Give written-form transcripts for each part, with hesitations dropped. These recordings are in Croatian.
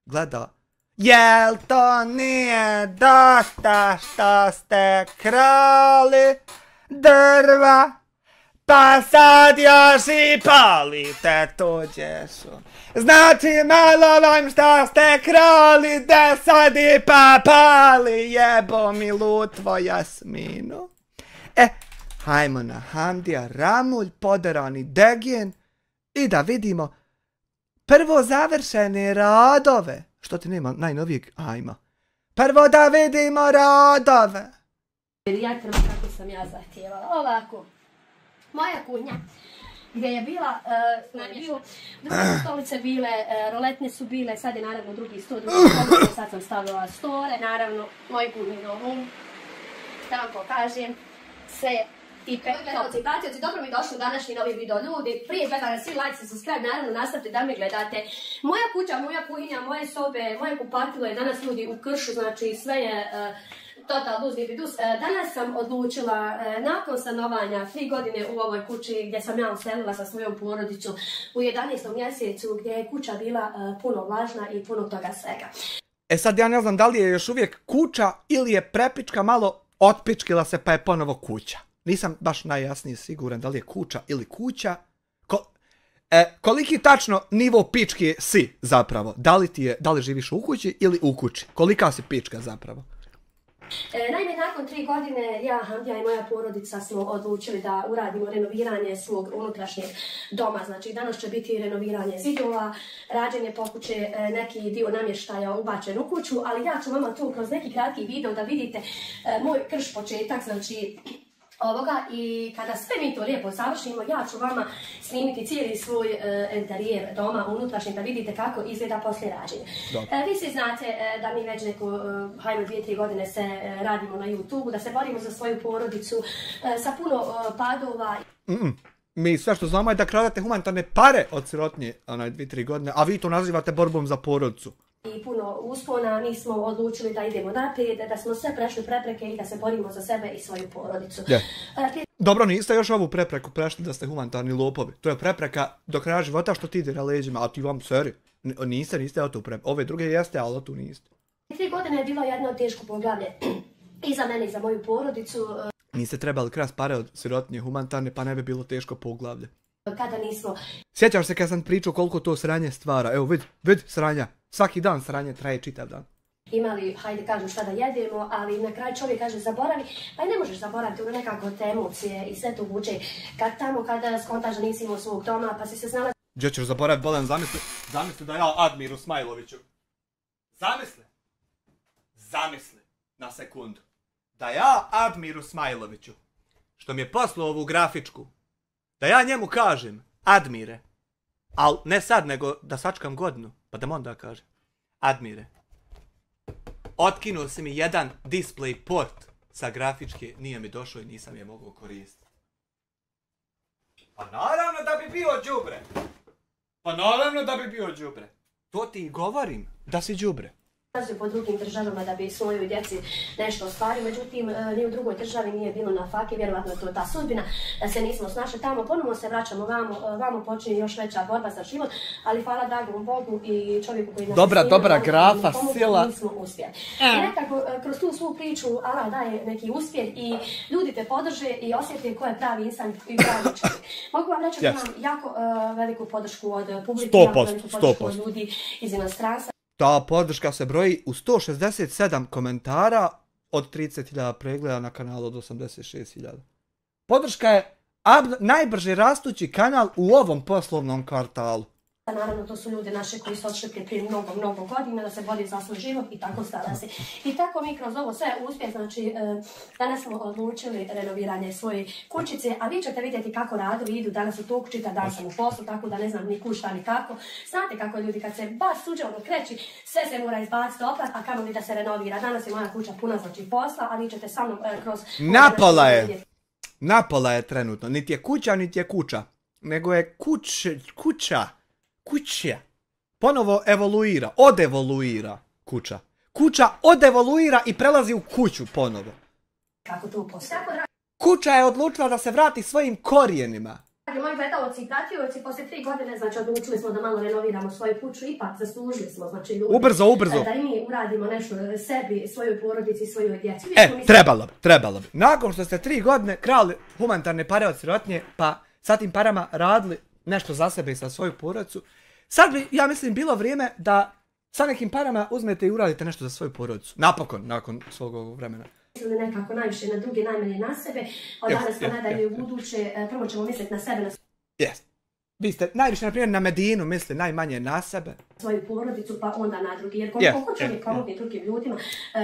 Gleda. Jel to nije dosta što ste krali drva, pa sad još i palite tuđe su. Znači malo vam što ste krali, da sad i pa pali, jebo mi lutvo Jasminu. Hajmo na Hamdija Ramulj, poderani Degin i da vidimo prvo završene radove. Što ti nema najnovijeg? Ajma. Prvo da vidimo radove. Ja krva kako sam ja zahtijevala. Ovako. Moja kuhinja gdje je bila, druge su stolice bile, roletne su bile, sad je naravno drugi sto, sad sam stavila stole, naravno moj kuhinji novu, da vam pokažem, sve tipe, topci, pratioci, dobro mi došli u današnji novi video, ljudi, prije gledanja svi like i subscribe, naravno nastavite da me gledate. Moja kuća, moja kuhinja, moje sobe, moje kupatilo je danas ljudi u kršu, znači sve je total luz bidus. Danas sam odlučila, nakon stanovanja 3 godine u ovoj kući gdje sam ja uselila sa svojom porodicom u 11. mjesecu gdje je kuća bila puno vlažna i puno toga svega. Sad ja ne znam da li je još uvijek kuća ili je prepička malo otpičkila se pa je ponovo kuća. Nisam baš najjasnije siguran da li je kuća ili kuća. Koliki tačno nivo pičke si zapravo? Da li živiš u kući ili u kući? Kolika si pička zapravo? Naime, nakon 3 godine ja, Hamdija i moja porodica smo odlučili da uradimo renoviranje svog unutrašnjeg doma. Znači danas će biti renoviranje zidova, rađenje pokuće, neki dio namještaja ubačen u kuću, ali ja ću vama tu kroz neki kratki video da vidite moj krš početak, znači ovoga, i kada sve mi to lijepo završimo, ja ću vama snimiti cijeli svoj interijer doma unutrašnji da vidite kako izgleda poslije rađenja. Vi svi znate da mi već neko, hajmo 2-3 godine se radimo na YouTube, da se borimo za svoju porodicu sa puno padova. Mi sve što znamo je da kradete humanitarne pare od sirotnje 2-3 godine, a vi to nazivate borbom za porodicu. I puno uspona, mi smo odlučili da idemo naprijed, da smo sve prešli prepreke i da se borimo za sebe i svoju porodicu. Dobro, niste još ovu prepreku prešli da ste humanitarni lopovi. To je prepreka do kraja života što ti ide na leđima, a ti vam seri. Niste o tu prepreku. Ove druge jeste, ali o tu niste. 3 godine je bilo jedno teško poglavlje i za mene i za moju porodicu. Niste trebali krast pare od sirotnje humanitarne, pa ne bi bilo teško poglavlje. Kada nismo... Sjećaš se kad sam pričao koliko to sranje stvara? Evo, vid sranja. Svaki dan sranje traje čitav dan. Imali, hajde kažem šta da jedemo, ali na kraju čovjek kaže zaboravi, pa i ne možeš zaboraviti ono nekako te emocije i sve to vuče. Kada skontaš da nisi imao svog doma, pa si se znala... Gdje ćeš zaboraviti, Bolan, zamisli da ja Admiru Smajloviću. Zamisli na sekundu. Da ja Admiru Smajloviću, što mi je poslao ovu grafičku, da ja njemu kažem, Admire, ali ne sad, nego da sačkam godinu, pa da mu onda kažem, Admire, otkinuo si mi jedan display port sa grafičke, nije mi došao i nisam je mogao koristiti. Pa naravno da bi bio đubre. To ti i govorim, da si đubre. Po drugim državama da bi svojoj djeci nešto ostvario, međutim ni u drugoj državi nije bilo na faki, vjerovatno je to ta sudbina da se nismo snašli tamo, ponovno se vraćamo vamo počinje još veća borba za život, ali hvala dragom Bogu i čovjeku koji nas dobra grafa, sila. Nismo uspjeli. I nekako kroz tu svu priču Allah daje neki uspjeh i ljudi te podrže i osjete ko je pravi insan i pravi čovjek. Mogu vam reći da imam jako veliku podršku od publike, jako veliku podršku od ljudi iz inostranstva. Ta podrška se broji u 167 komentara od 30.000 pregleda na kanalu od 86.000. Podrška je najbrže rastući kanal u ovom poslovnom kvartalu. Naravno, to su ljudi naše koji su odšli prije mnogo godina da se bori za svoj život i tako stala se. I tako mi kroz ovo sve uspjeh, znači danas smo odlučili renoviranje svoje kućice, a vi ćete vidjeti kako radovi idu, danas u to kućita, danas sam u poslu, tako da ne znam ni kušta ni kako. Znate kako ljudi kad se baš suđe ono kreći, sve se mora izbaciti oprat, a kamoli da se renovira. Danas je moja kuća puna znači posla, a vi ćete sa mnom kroz... Napola je trenutno, niti je kuća, niti je kuća, nego je kuća. Ponovo evoluira, odevoluira kuća. kuća odevoluira i prelazi u kuću ponovo. Kako to postoji? Kuća je odlučila da se vrati svojim korijenima. Moji gledalci i pratioci, poslije 3 godine, znači, odlučili smo da malo renoviramo svoju kuću, ipak zaslužili smo, znači, ljudi, ubrzo. Da i mi uradimo nešto sebi, svojoj porodici i svojoj djeci. Trebalo bi. Nakon što ste 3 godine krali humanitarne pare od sirotinje, pa sa tim parama radili nešto za sebe i za svoju porodicu, sad bi, ja mislim, bilo vrijeme da sa nekim parama uzmete i uradite nešto za svoju porodicu. Napokon, nakon svog ovog vremena. Mislili nekako najviše na druge, najmanje na sebe, od danas pa nadalje u buduće, prvo ćemo misliti na sebe, na Vi ste najviše, na primjer, na Medinu misli najmanje na sebe. Svoju porodicu, pa onda na drugi, jer koliko hoće mi pomogni drugim ljudima,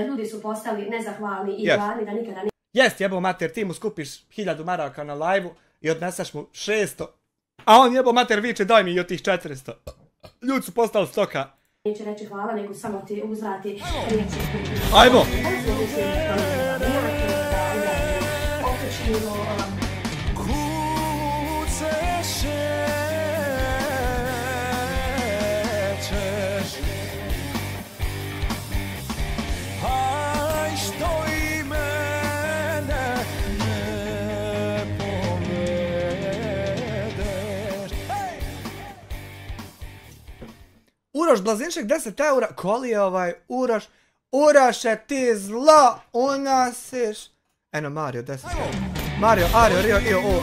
ljudi su postali nezahvalni i gladni da nikada ne... Jebo mater, ti mu skupiš 1000 maraka na live-u i odneseš mu 600, a on jebo mater viče daj mi i od tih 400. Ljudi su postali stoka. Neće reći hvala, nego samo ti uzvrati riječi. Ajmo! Uroš Blazinšek 10 eura, koli je Uroš? Uroše ti zlo unosiš. Eno Mario 10 eura. Mario, Ario, Rio, Io, O.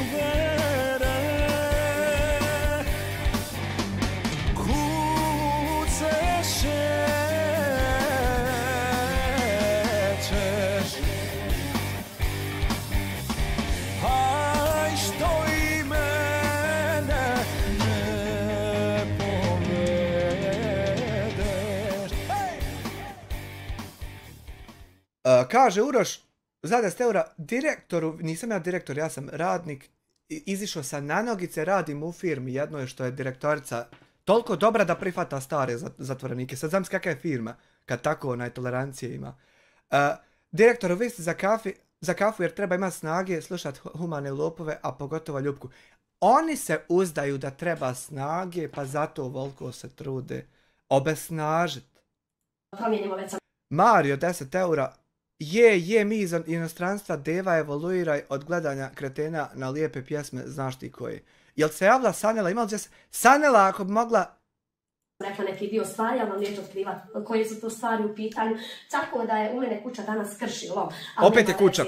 Kaže Uroš, za 10 eura, direktoru, nisam ja direktor, ja sam radnik, izišao sam na nogice, radim u firmi jednoj što je direktorica toliko dobra da prihvata stare zatvorenike. Sad znam kakva je firma, kad tako tolerancije ima. Direktoru, vi ste za kafu jer treba imati snage slušati humane lopove, a pogotovo Ljupku. Oni se uzdaju da treba snage, pa zato volko se trude obesnažiti. Mario 10 eura, mi iz inostranstva deva evoluiraj od gledanja kretena na lijepe pjesme, znaš ti koje. Jel se javila Sanela, imala se Sanela ako bi mogla... Rekla neki dio stvari, ali vam neću otkrivati koje su to stvari u pitanju. Tako da je u mene kuća danas kršilo. Opet je kuća.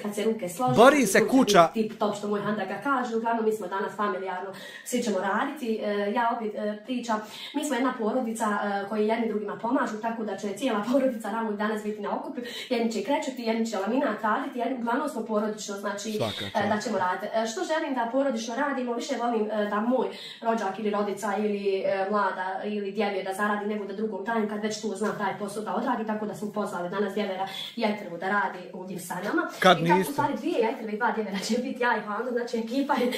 Kad se ruke složi, bori se kuća. Tip top što moj Handaga kaže. Uglavnom mi smo danas familijarno, svi ćemo raditi. Ja opet pričam, mi smo jedna porodica koji jedni drugima pomažu, tako da će cijela porodica rano danas biti na okupu. Jedni će krećati, jedni će laminat raditi, uglavnom smo porodično, znači da ćemo raditi. Što želim da porodično radimo, više volim da moj rođak ili rodica ili mlada ili djevije da zaradi nego da drugom dajem kad već tu zna taj posao da odradi, tako da smo pozvali danas djevera Jajtrvu da radi ovdje sa nama. Kad niste? I tako u stvari 2 Jajtrve i 2 djevera će biti ja i Hando, znači ekipa je...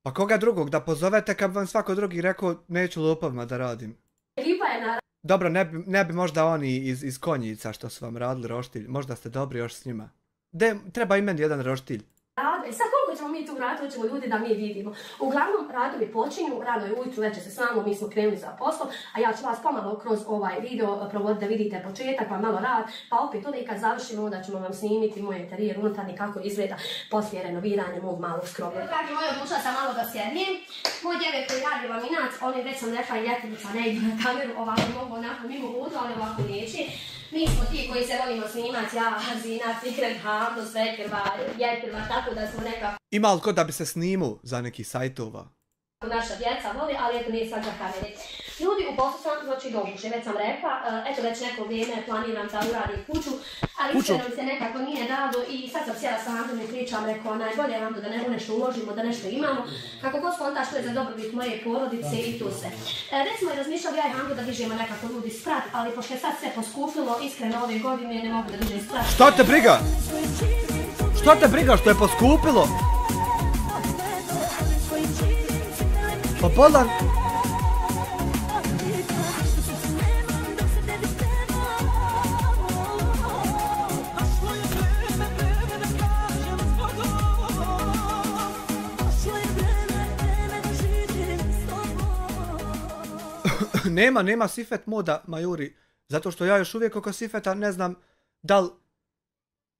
Pa koga drugog da pozovete kad vam svako drugi rekao neću lopovima da radim? Ekipa je na... Dobro, ne bi možda oni iz Konjica što su vam radili roštilj, možda ste dobri još s njima. Treba i meni jedan roštilj. Sad koliko ćemo mi tu raditi, ćemo ljudi da mi vidimo. Uglavnom, radovi počinju, rano je ujutru, već se s nama, mi smo krenuli za poslom, a ja ću vas pomalo kroz ovaj video provoditi da vidite početak, pa malo rad, pa opet onda i kad završimo, onda ćemo vam snimiti moj interijer unutarnji kako izgleda poslije renoviranja mog malog skromnog. Dragi moji, odlučila sam malo da sjednim. Moj djevek koji radi laminat, oni već sam rekla i Ljetrovica ne ide na kameru, ovako mogu onako mimo budu, ali ovako neći. Mi smo ti koji se volimo snimati, ja, Zina, Fikret, Hando, Svekrva, Jetrva, tako da smo nekako... Ima li ko da bi se snimu za neki sajtova? Naša djeca voli, ali eto nije svaka kamere. Ljudi u poslu sam znači doguše, već sam rekla, eto već neko vrijeme planiram da uradim kuću, ali iskreno mi se nekako nije dalo i sad sam sjela sa Handom i pričam, rekao najbolje Hando da nešto uložimo, da nešto imamo, kako god skontaš to je za dobrobit moje porodice i tu se. Već smo i razmišljali ja i Hando da dižemo nekako ljudi sprat, ali pošto je sad sve poskupilo, iskreno ove godine ne mogu da dižem sprat. Što te briga? Što te briga što je poskupilo? Pa bolan... Nema sifet moda, Majuri, Zato što ja još uvijek oko Sifeta ne znam da li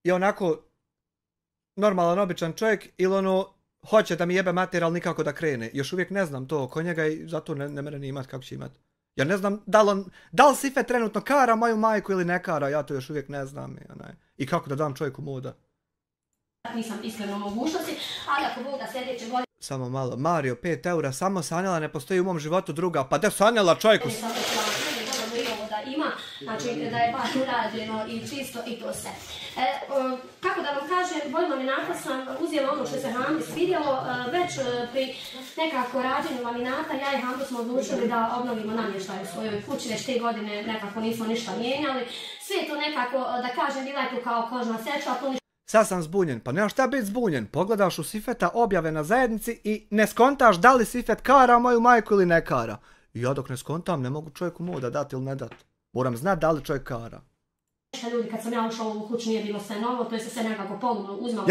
je onako normalan, običan čovjek ili ono hoće da mi jebe mater, ali nikako da krene. Još uvijek ne znam to oko njega i zato ne mene ni imat kako će imat. Ja ne znam da li Sifet trenutno kara moju majku ili ne kara, ja to još uvijek ne znam. I kako da dam čovjeku moda. Nisam iskreno mogućnosti, ali ako Bog da sljedeće godine... Samo malo, Mario, 5 eura, samo sanjala, ne postoji u mom životu druga, pa da sanjala čovjeku... Ima, znači da je baš urađeno i čisto i to sve. Kako da vam kažem, voljno laminata sam uzela ono što se Hamdi svidjelo, već pri nekako rađenju laminata, ja i Hamdu smo odlučili da obnovimo namještaj u svojoj kući, već te godine nekako nismo ništa mijenjali. Sve je to nekako, da kažem, bila je tu kao kožna seča, to ništa... Sad sam zbunjen, pa nema šta biti zbunjen, pogledaš u Sifeta objave na zajednici i ne skontaš da li Sifet kara moju majku ili ne kara. I ja dok ne skontam ne mogu čovjeku moda dati ili ne dati. Moram znati da li čovjek kara. Ljudi, kad sam ja ušla u ovu kuću nije bilo sve novo, to je se sve nekako polovno uzmalo.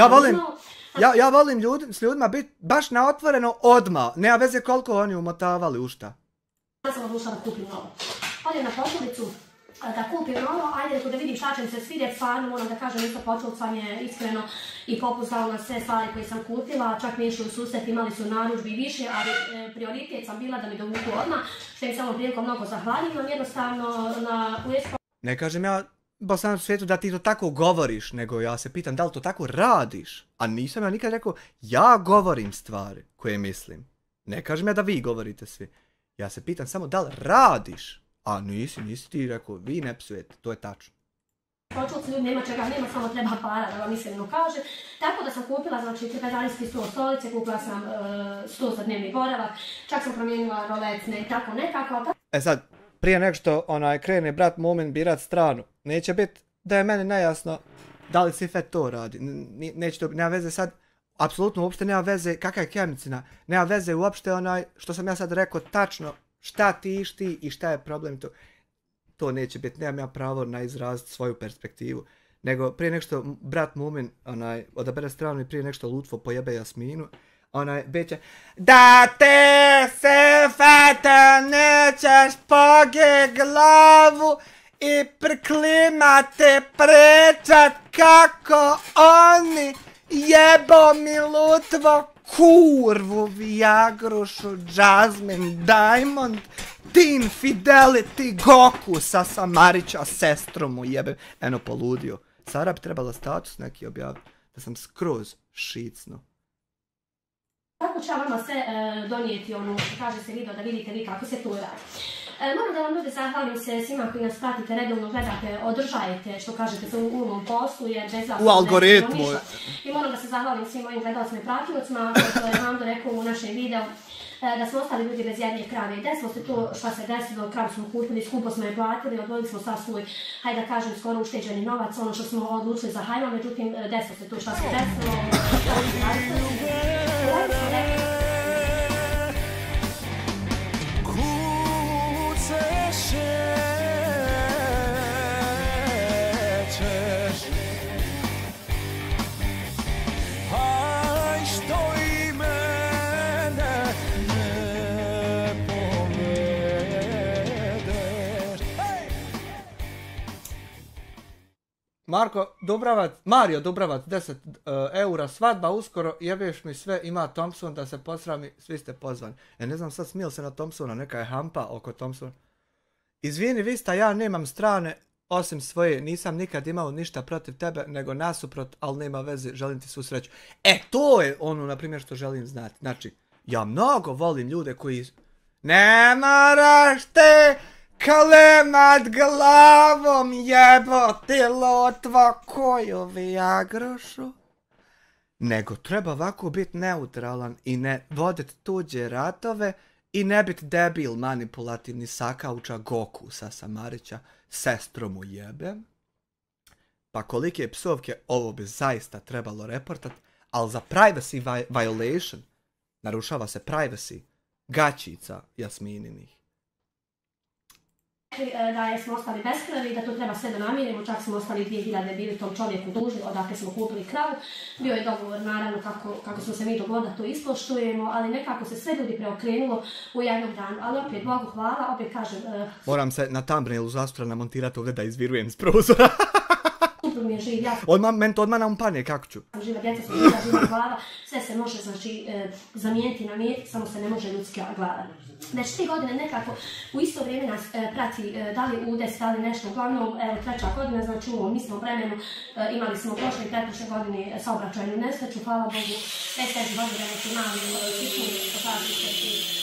Ja volim s ljudima biti baš na otvoreno odmah. Nema veze koliko oni umotavali u šta. Ja sam odlučila da kupim novo. Odem na poslovicu da kupim novo, ajde da vidim šta će mi se svidjeti, stvarno moram da kažem isto počelo sam je iskreno i popustalo na sve stvari koje sam kupila, čak mi išli u susret, imali su narudžbi više, ali prioritet sam bila da mi dovuku odmah, što im samo prilikom mnogo zahvaljujem, jednostavno na UNESCO... Ne kažem ja Bosanom svijetu da ti to tako govoriš, nego ja se pitam da li to tako radiš, a nisam ja nikad rekao ja govorim stvari koje mislim. Ne kažem ja da vi govorite svi, ja se pitam samo da li radiš. A nisi ti rekao, vi ne psujete, to je tačno. Počuo se ljudi, nema čega, nema, samo treba para, da vam iskreno kaže. Tako da sam kupila, znači, trpezarijski stol stolice, kupila sam stol za dnevni boravak, čak sam promijenila rolecne i tako nekako. Sad, prije nego što krene brat Mumin birat stranu, neće biti da je meni nejasno da li Sifet to radi. Neće to, nema veze sad, apsolutno uopšte nema veze, kakva je kemicina, nema veze uopšte što sam ja sad rekao tačno, šta tiš ti i šta je problem to. To neće biti, nemam ja pravo na izraziti svoju perspektivu. Nego prije nek što brat Mumin odabere stranu i prije nek što Lutfo pojebe Jasminu, beće da te Sifete nećeš poge glavu i priklimate pričat kako oni jebo mi Lutvo kurvu, Viagrušu, Jasmine, Diamond, Teen Fidelity, Goku, Sasa Marića, sestru mu jebe. Eno poludio. Sara bi trebala status neki objaviti, da sam skroz šicno. Kako ću ja vama sve donijeti ono što kaže se video da vidite vi kako se to radi. Moram da vam ljudi zahvalim se svima koji nas pratite, redovno gledate, održajete što kažete se u ovom poslu jer bez vas u algoritmu. I moram da se zahvalim svim mojim gledalcima i pratilocima, što je Hamdo rekao u našem videu, da smo ostali ljudi bez jedne krave. Desilo se to što se desilo, kravu smo kupili, skupo smo je platili, odvojili smo sad svoj, hajde da kažem, skoro ušteđeni novac, ono što smo odlučili za hajma, međutim, desilo se to što se desilo. Mario Dubravac, 10 eura, svadba uskoro, jebeš mi sve, ima Thompson da se posrami, svi ste pozvani. Ne znam sad smijel se na Thompsona, neka je hampa oko Thompsona. Izvini Vista, ja nemam strane, osim svoje, nisam nikad imao ništa protiv tebe, nego nasuprot, ali nema veze, želim ti svu sreću. To je ono, na primjer, što želim znati. Znači, ja mnogo volim ljude koji... Ne moraš te klemat glavom, jebote Lotva, koju Viagrušu. Nego treba ovako biti neutralan i ne voditi tuđe ratove i ne biti debil manipulativni sakauča Goku Sasa Marića, sestru mu jebem. Pa kolike psovke ovo bi zaista trebalo reportat, ali za privacy violation narušava se privacy gaćica Jasmininih. da smo ostali beskrvi, da to treba sve da namirimo, čak smo ostali 2000 bili tom čovjeku dužni, odakle smo kupili kravu. Bio je dogovor, naravno, kako smo se mi dogovorili da to ispoštujemo, ali nekako se sve ljudi preokrenulo u jednom danu. Ali opet, Bogu hvala, opet kažem... Moram se na thumbnailu zastra namontirati ovdje da izvirujem s prozora. Suprug mi je živ, ja Meni to odmah naumpane, kako ću? Živa djeca su živa glava, sve se može znači, zamijeniti na mir, samo se ne može ljudska glava. Već 3 godine nekako u isto vrijeme nas prati da li udes, da li nešto. Uglavnom, evo 3. godina, znači u ovom istom vremenu imali smo prošle i pretprošle godine saobraćajnu nesreću, hvala Bogu, već teži godine neki mali sitni, što kažete,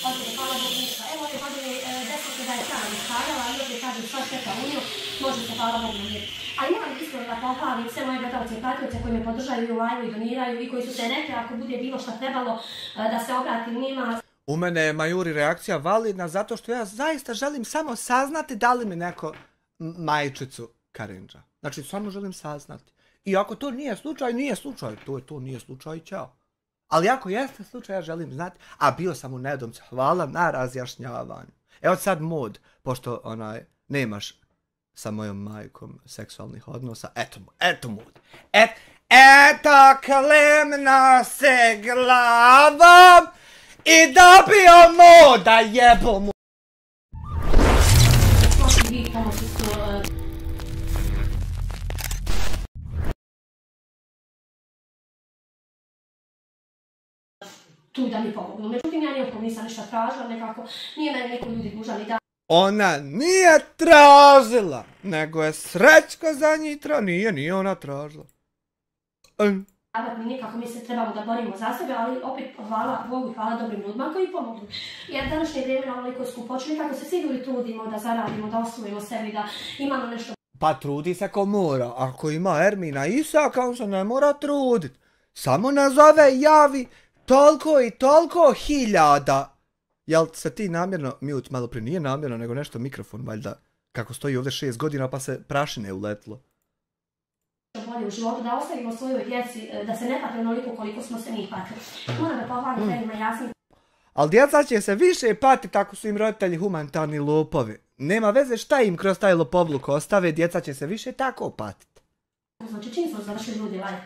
odbog, hvala Bogu ništa. Evo ove godine desno da je strana iskadala, ali ovdje kažem sva šteta u nju, može se hvala Bogu mir. Ali moram iskreno da pohvalim sve moje gledalce i pratioce koji me podržaju i live i doniraju i koji su se rekli ako bude bilo šta trebalo da se obratim njima. U mene je Majuri reakcija validna zato što ja zaista želim samo saznati da li mi neko majčicu karindža. Znači, samo želim saznati. I ako to nije slučaj, nije slučaj. To nije slučaj, ćao. Ali ako jeste slučaj, ja želim znati. A bio sam u nedomcu. Hvala na razjašnjavanju. Evo sad mod, pošto nemaš sa mojom majkom seksualnih odnosa. Eto mod. Eto klemna se glavom i dobio moda, jebo mu. Tu da mi pomognu. Međutim, ja nijekom nisam ništa tražila, nekako nije meni neko ljudi dužan i da... Ona nije tražila, nego je Srećko za njih tražila. Nije ona tražila. Mi nikako mi se trebamo da borimo za sebe, ali opet hvala Bogu i hvala dobrim ljudima koji pomogli. Jer današnje vrijeme na ovoliko skupočno, kako se svi ljudi trudimo da zaradimo, da osvojimo sebi, da imamo nešto... Pa trudi se ko mora. Ako ima Ermina Isaka, on se ne mora trudit. Samo nazove i javi toliko i toliko hiljada. Jel se ti namjerno, mute malo prije, nije namjerno, nego nešto mikrofon, valjda, kako stoji ovdje 6 godina pa se prašine uletlo. Bolje u životu, da ostavimo svojoj djeci, da se ne pate onoliko koliko smo se mi patili. Moram da pohvalim Terima Jasmin. Ali djeca će se više patiti ako su im roditelji humanitarni lopovi. Nema veze šta im kroz taj lopovluk ostave, djeca će se više tako patiti. Znači, čim smo završili ljudi live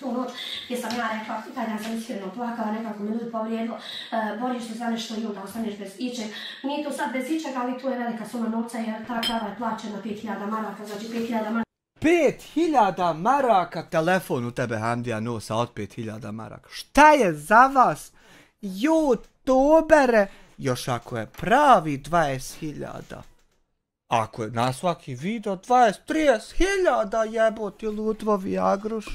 tu noć, gdje sam ja rekla, taj dan sam iskreno plakala, nekako me ljudi povrijedilo, boriš se za nešto i onda ostaneš bez ičeg. Nije to sad bez ičeg, ali tu je velika suma novca jer ta krava je plaćena 5000 maraka, znači 5000 maraka. 5000 maraka telefon u tebe Hamdija nosa od 5000 maraka. Šta je za vas, youtubere, još ako je pravi 20.000. Ako je na svaki video 20-30.000 jeboti lutvovi agruš.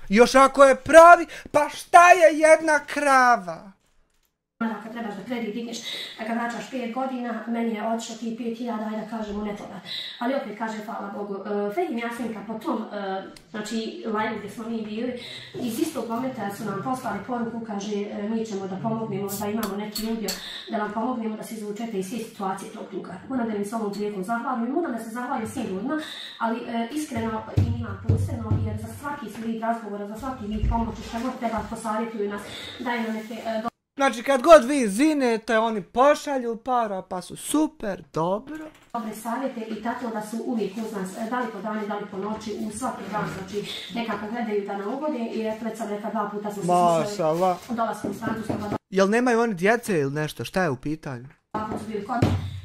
Još ako je pravi, pa šta je jedna krava? Kad trebaš da kredit digneš, da ga vraćaš 5 godina, meni je odšlo ti 5000, ajde da kažemo nepovrat. Ali opet kaže, hvala Bogu, Fedim Jasminka po tom, znači, live gdje smo mi bili, iz istog momenta su nam poslali poruku, kaže, mi ćemo da pomognemo, da imamo neki udio, da vam pomognemo da se izvučete iz sve situacije tog duga. Moram da im s ovom prilikom zahvalim i moram da se zahvalim svim ljudima, ali iskreno i njima posebno, jer za svaki vid razgovora, za svaki vid pomoći, šta god treba, posavjetuju nas, daju nam neke... Znači kad god vi zinete, oni pošalju para, pa su super, dobro. Dobre savjete i tako da su uvijek uz nas, da li po dani, da li po noći, u svaki dan, znači nekako gledaju da nam ugode i već sam neka 2 puta smo se susreli dolaskom s Francuskog. Jel nemaju oni djece ili nešto, šta je u pitanju? Ako su bili kod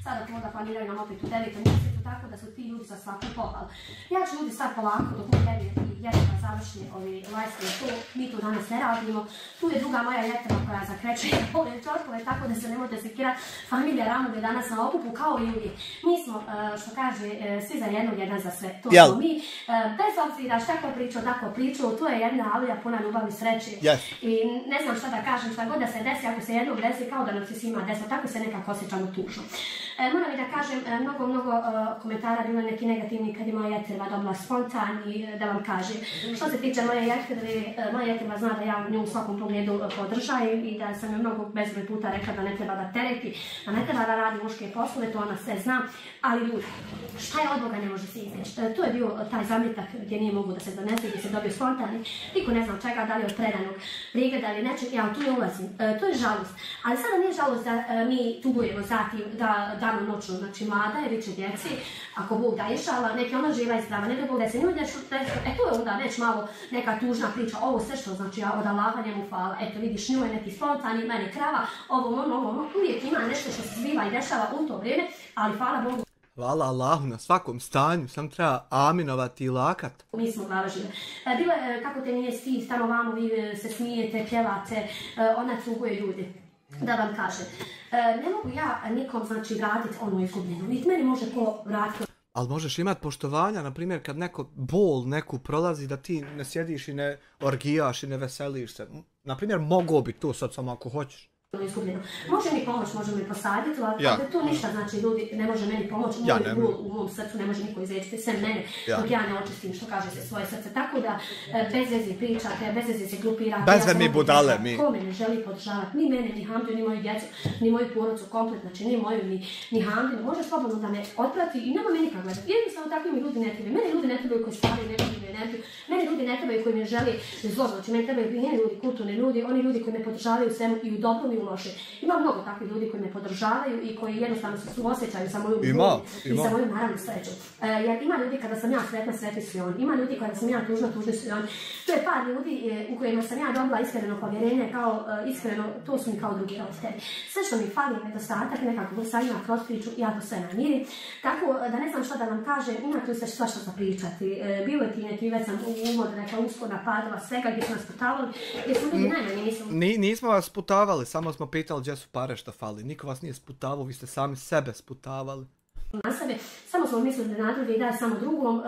sada možda planiraju nam opet u 9. mjesecu, tako da su ti ljudi za svaku pohvalu. Ja ću ljudi sad polako dok u 9 i jedva završni ovi live, mi tu danas ne radimo. Tu je druga moja jetra koja zakreće ove čorkove, tako da se ne možete sekirati. Familija Ramove danas na okupu kao i uvijek. Mi smo, što kaže, svi za jednog, jedan za sve. To smo mi. Bez obzira šta ko pričao, tako pričao, to je jedna avlija puna ljubavi, sreće. I ne znam šta da kažem, šta god da se desi, ako se jednog desi, kao da nam se svima desi, tako se nekako osjećamo tužno. Moram i da kažem, mnogo komentara bilo neki negativni kad je moja jetrva dobila spontan i da vam kažem. Što se tiče moja jetrva zna da ja nju u svakom pogledu podržajem i da sam joj mnogo bezbroj puta rekla da ne treba da tereti, da ne treba da radi muške poslove, to ona sve zna, ali ljudi, šta je od Boga ne može se izreći. To je bio taj zamjetak gdje nije mogu da se donese, gdje se dobio spontani, niko ne znam čega, da li od predanog pregleda ili nečeg, ja tu ne ulazim. To je žalost, ali sada nije žalost da mi tugujemo zatim, da danonoćno, znači mlada je, viče djeci, ako Bog da išala, neki ona živa i zdrava, ne da Bog da se njoj nešto, to je onda već malo neka tužna priča, ovo sve što znači od Allaha njemu hvala, eto vidiš nju je neki spontani, mene krava, ovo, uvijek ima nešto što se zbiva i dešava u to vrijeme, ali hvala Bogu. Hvala Allahu na svakom stanju, sam treba aminovati i lakat. Mi smo glava žive. Bilo je, kako te nije stid, tamo vamo vi se smijete, pjevate, ona cuguje ljudi. Da vam kažem, ne mogu ja nikom znači vratiti onu izgubljenu, niti meni može ko vratiti. Ali možeš imati poštovanja, na primjer kad neko bol neku prolazi da ti ne sjediš i ne orgijaš i ne veseliš se. Na primjer mogao bi to sad samo ako hoćeš. Izgubljeno. Može mi pomoć, može mi posaditi, ali to ništa, znači ljudi ne može meni pomoći, u mom srcu ne može niko izliječiti, sem mene, dok ja ne očistim što kaže se svoje srce. Tako da bez veze pričate, bez veze se glupirate. Bez veze mi budale, mi. Ko me ne želi podržavati, ni mene, ni Hamdu, ni moju djecu, ni moju porodicu komplet, znači ni moju, ni Hamdu, može slobodno da me otprati i nema meni nikak gledati. Jednostavno takvi mi ljudi ne trebaju. Mene ljudi ne trebaju koji stvaraju negativnu energiju, mene ljudi ne trebaju koji me želi zlo, znači mene trebaju njeni ljudi, kulturni ljudi, oni ljudi koji me podržavaju u svemu i u dobrom i u lošem. Ima mnogo takvih ljudi koji me podržavaju i koji jednostavno se suosjećaju sa mojom ljubavlju i sa mojom naravno srećom. Jer ima ljudi kada sam ja sretna, sretni su i oni. Ima ljudi kada sam ja tužna, tužni su i oni. To je par ljudi u kojima sam ja dobila iskreno povjerenje, kao iskreno, to su mi kao drugi roditelji. Sve što mi fali je nedostatak, nekako sam ima kroz priču, ja to sve namirim. Tako da ne znam šta da vam kažem, ima tu se svašta za pričati. Bilo je ti neki, već sam u uvodu neka uskoda padova, svega gdje su nas sputavali, gdje su ljudi najmanje nisu. Nismo vas sputavali, samo smo pitali gdje su pare što fali. Niko vas nije sputavao, vi ste sami sebe sputavali. Na sebe, samo smo mislili na druge i daj samo drugom.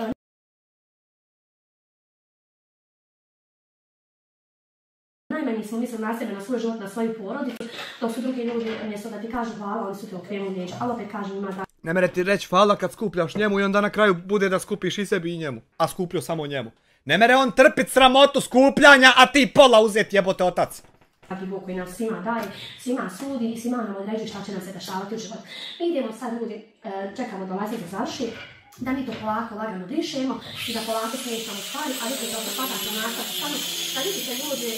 Najmanje smo mislili na sebe, na svoj život, na svoju porodicu, dok su drugi ljudi, mjesto da ti kažu hvala, oni su te okrenuli neće, ali opet kažem ima da... Ne mere ti reći hvala kad skupljaš njemu i onda na kraju bude da skupiš i sebi i njemu, a skupljio samo njemu. Ne mere on trpit sramotu skupljanja, a ti pola uzeti jebote otac. Taki Bog koji nam svima daje, svima sudi i svima nam određuje šta će nam se dešavati u životu. Mi idemo sad ljudi, čekamo da Lazir završi, da mi to polako lagano dišemo i da polako smiješamo stvari, a vidite da padate nastaviti samo da vidite ljudi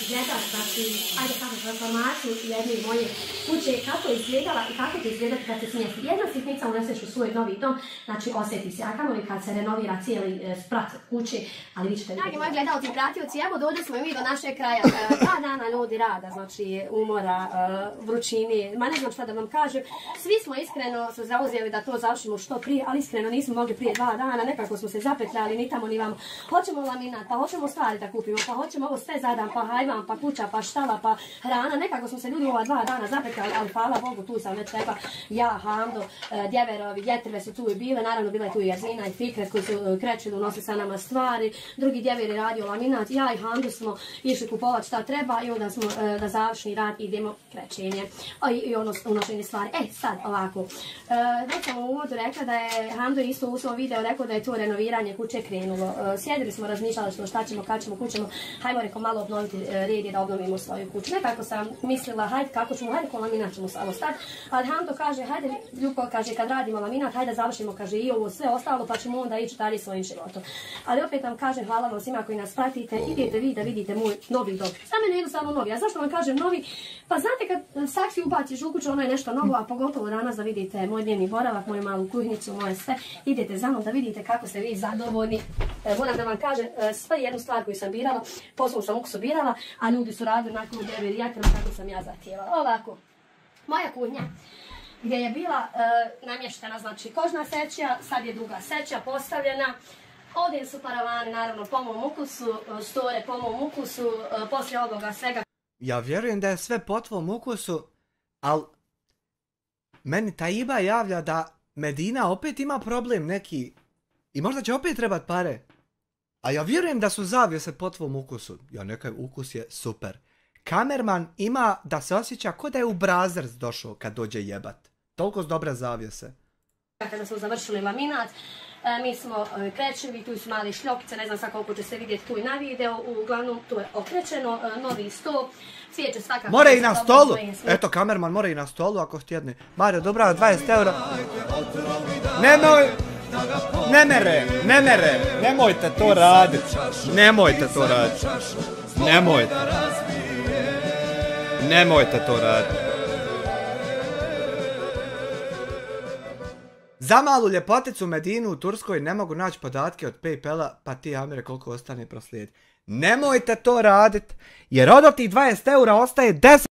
gledati, znači, ajde kažem, transformaciju jedne i moje kuće, kako je izgledala i kako će izgledati kad se smijesti. Jedna sitnica uneseš u svoj novi dom, znači osjeti se, a kamoli kad se renovira cijeli sprat kuće, ali vi ćete vidjeti. Dragi moji gledalci i pratioci, evo dođe smo mi do našeg kraja. 2 dana ljudi rada, znači umora, vrućini, ma ne znam šta da vam kažem. Svi smo iskreno se zauzeli da to završimo što prije, ali iskreno nismo mogli prije 2 dana, nekako smo se zapetljali, ni tamo ni vamo. Hoćemo laminat, pa hoćemo stvari da kupimo, pa hoćemo ovo sve zadan, pa hajvan, pa kuća, pa štala, pa hrana. Nekako smo se ljudi ova 2 dana zapetljali, ali hvala Bogu, tu sam već rekla, ja, Hamdo, Djeverovi, Djetrve su tu i bile, naravno bila je tu i Jarzina i Fikret koji su krećili unosili sa nama stvari, drugi Djever je radio laminat, ja i Hamdo smo išli kupovati šta treba i onda smo da završni rad idemo krećenje i unošenje stvari. Sad ovako, već sam u uvodu rekla da je Hamdo isto u svom videu rekao da je to renoviranje kuće krenulo. Sjedili smo, razmišljali smo šta ćemo, kad ćemo, kućemo, hajmo reko malo obnoviti red i da obnovimo svoju kuću. Nekako sam mislila, hajde kako ćemo, hajde ko laminat ćemo samo stati, ali Hamdo kaže, hajde Ljuko, kaže, kad radimo laminat, hajde završimo, kaže, i ovo sve ostalo, pa ćemo onda ići dalje svojim životom. Ali opet vam kažem, hvala vam svima koji nas pratite, idete vi da vidite moj novi dom. Za mene je jednostavno novi, a zašto vam kažem novi? Pa znate kad saksi ubaciš u kuću, ono je nešto novo, a pogotovo danas da vidite moj dnevni boravak, moju malu kuhnicu, moje sve, idete za mnom da vidite kako ste vi zadovoljni. Moram da vam kažem, sve jednu stvar koju sam birala, posebno sam ukusu birala, a ljudi su radili nakon deverijatima kako sam ja zahtijevala. Ovako, moja kuhnja gdje je bila namještena, znači kožna seća, sad je druga seća postavljena. Ovdje su paravani, naravno, po mom ukusu, store po mom ukusu, poslije ovoga svega. Ja vjerujem da je sve po tvom ukusu, ali meni Taiba javlja da Medina opet ima problem neki i možda će opet trebat pare. A ja vjerujem da su zavjese po tvom ukusu. Ja nekaj ukus je super. Kamerman ima da se osjeća ko da je u Brazers došao kad dođe jebat. Toliko s dobre zavjese. Kada smo završili laminat, mi smo krećevi, tu su mali šljokice, ne znam sad koliko će se vidjeti tu i na video, uglavnom tu je okrećeno, novi sto, cvijeće svakako... More i na stolu! Eto, kamerman more i na stolu ako htjedne. Mario, dobra, 20 eura. Nemoj! Nemojte to raditi. Nemojte to raditi. Nemojte to raditi. Za malu ljepoticu Medinu u Turskoj ne mogu naći podatke od PayPala, pa ti Amire koliko ostane proslijedi. Nemojte to radit, jer od tih 20 eura ostaje 10.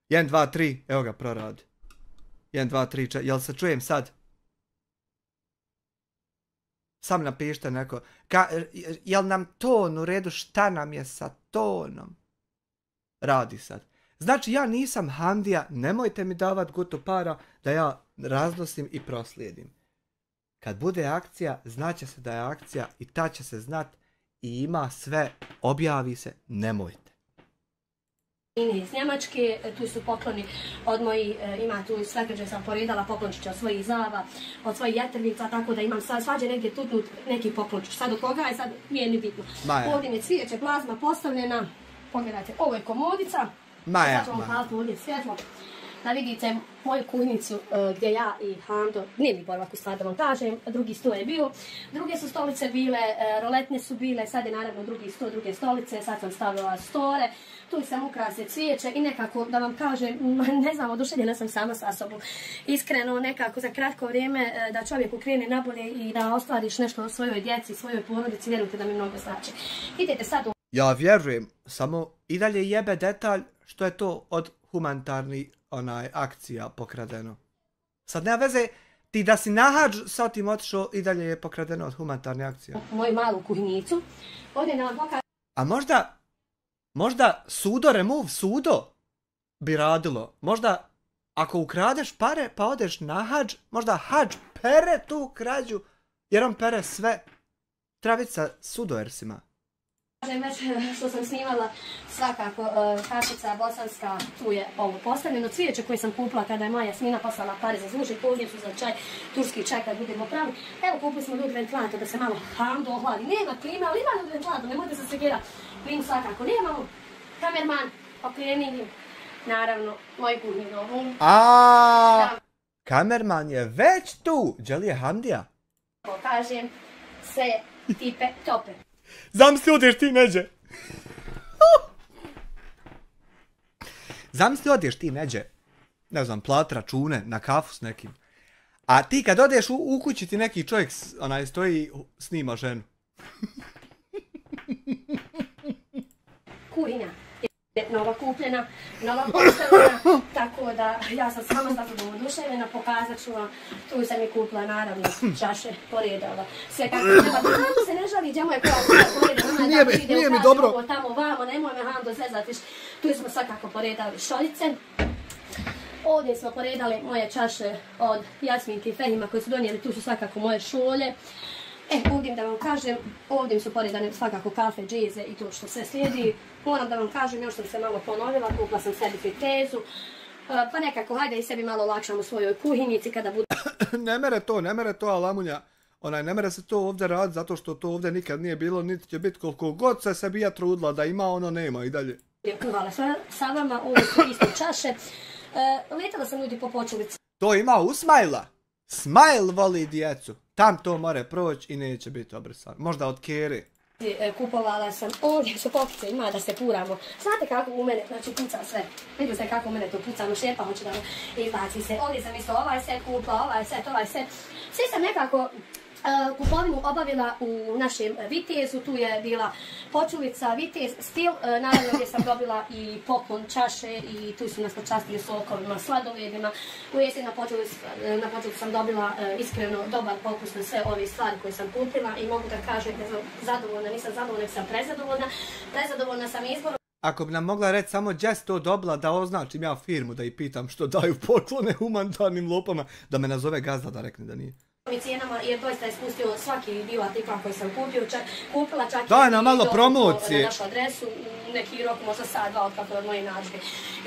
Jedan, dva, tri, evo ga, proradi. 1, 2, 3, 4, jel se čujem sad? Sam napišite neko. Jel nam ton u redu? Šta nam je sa tonom? Radi sad. Znači ja nisam Hamdija, nemojte mi davat gutu para da ja raznosim i proslijedim. Kad bude akcija, znaće se da je akcija i ta će se znat i ima sve, objavi se, nemojte. Iz Njemačke, tu su pokloni od mojih, ima tu svekrđe sam poredala poklončića od svojih zava, od svojih jetrvica, tako da imam svađe negdje tutnut neki poklončić. Sad od koga je, sad nije ni bitno. Ovdje je cvijeće, plazma postavljena, pogledajte, ovo je komodica, sad ćemo paliti ovdje svjetlo, da vidite moju kuhnicu gdje ja i Hando, nije mi boravak u stvar da vam kažem, drugi sto je bio, druge su stolice bile, roletne su bile, sad je naravno drugi sto, druge stolice, sad sam stavila store, tu sam ukrase cvijeće i nekako da vam kažem, ne znam, oduševljena sam sama sa sobom. Iskreno nekako za kratko vrijeme da čovjek ukrene nabolje i da ostvariš nešto o svojoj djeci, svojoj porodici, vjerujte da mi mnogo znači. Idete sad u... Ja vjerujem, samo i dalje jebe detalj što je to od humanitarnih akcija pokradeno. Sad nema veze, ti da si na hadž, sad tim otišao i dalje je pokradeno od humanitarnih akcija. Moju malu kuhnicu, ovdje na advokat... A možda sudo remove sudo bi radilo. Možda ako ukradeš pare pa odeš na hadž, možda hadž pere tu krađu, jer on pere sve. Treba biti sa sudoersima. Već što sam snimala, svakako kašica bosanska, tu je ovo postavljeno. Cvijeće koje sam kupila kada je moja Jasmina poslala pare za zvučnik, ovdje su za čaj, turski čaj kad budemo pravi. Evo kupili smo ljudi ventilator da se malo Hando ohladi. Nema klima, ali ima ljudi ventilator, nemojte se sekirati. Klimu svakako nemamo. Kamerman, okrenim, naravno, moj kuhni novu. Kamerman je već tu, Đeli je Hamdija. Pokažem sve tipe tope. Zamisli odeš ti neđe. Zamisli odeš ti neđe. Ne znam, plat račune na kafu s nekim. A ti kad odeš u kući ti neki čovjek stoji, snima ženu. Kuhinja je nova kupljena, nova postavljena, tako da ja sam sama tako oduševljena, pokazat ću vam, tu sam je kupila naravno čaše, poredala, sve kako treba, Hando se ne žali, gdje mu je koja poredala, nije mi dobro. Tamo vamo, nemoj me Hando zezatiš, tu smo svakako poredali šoljice. Ovdje smo poredali moje čaše od Jasminke i Fehima koje su donijeli, tu su svakako moje šolje. Ovdje da vam kažem, ovdje su poredane svakako kafe, džeze i to što sve slijedi. Moram da vam kažem, još sam se malo ponovila, kupila sam sebi fritezu. Pa nekako, hajde i sebi malo lakšam u svojoj kuhinjici kada budu... Ne mere to, Alamunja. Ne mere se to ovdje raditi zato što to ovdje nikad nije bilo, niti će biti koliko god se sebi ja trudila da ima, ono nema i dalje. Kuhala sa vama, ovo su isto čaše. Letala sam ljudi po Počulici. To ima u Smajla. Smajl voli djecu. Tam to more proći i neće biti obrisan. Možda od Kere. Kupovala sam, ovdje su pokice, ima da se puramo. Znate kako u mene, znači puca sve. Vidio se kako u mene to puca, no šepa hoće da izbaci se. Ovdje sam isto ovaj set kupila, ovaj set. Svi sam nekako kupovinu obavila u našem Vitezu, tu je bila Počulica, Vitez, stil, naravno gdje sam dobila i poklon čaše i tu su nas počastili sokovima, sladoledima. U jesen na Počulicu sam dobila iskreno dobar pokus na sve ove stvari koje sam kupila i mogu da kažem da sam zadovoljna, nisam zadovoljna, sam prezadovoljna sam izborom. Ako bi nam mogla reći samo gdje si to dobila, da označim ja firmu da ih pitam što daju poklone humanitarnim lopama, da me nazove gazda da rekne da nije. cijenama, jer doista je spustio svaki dio artikla koji sam kupila, čak daj nam malo promocije na našu adresu, neki rok, možda sat, dva od kako od moje narudžbe.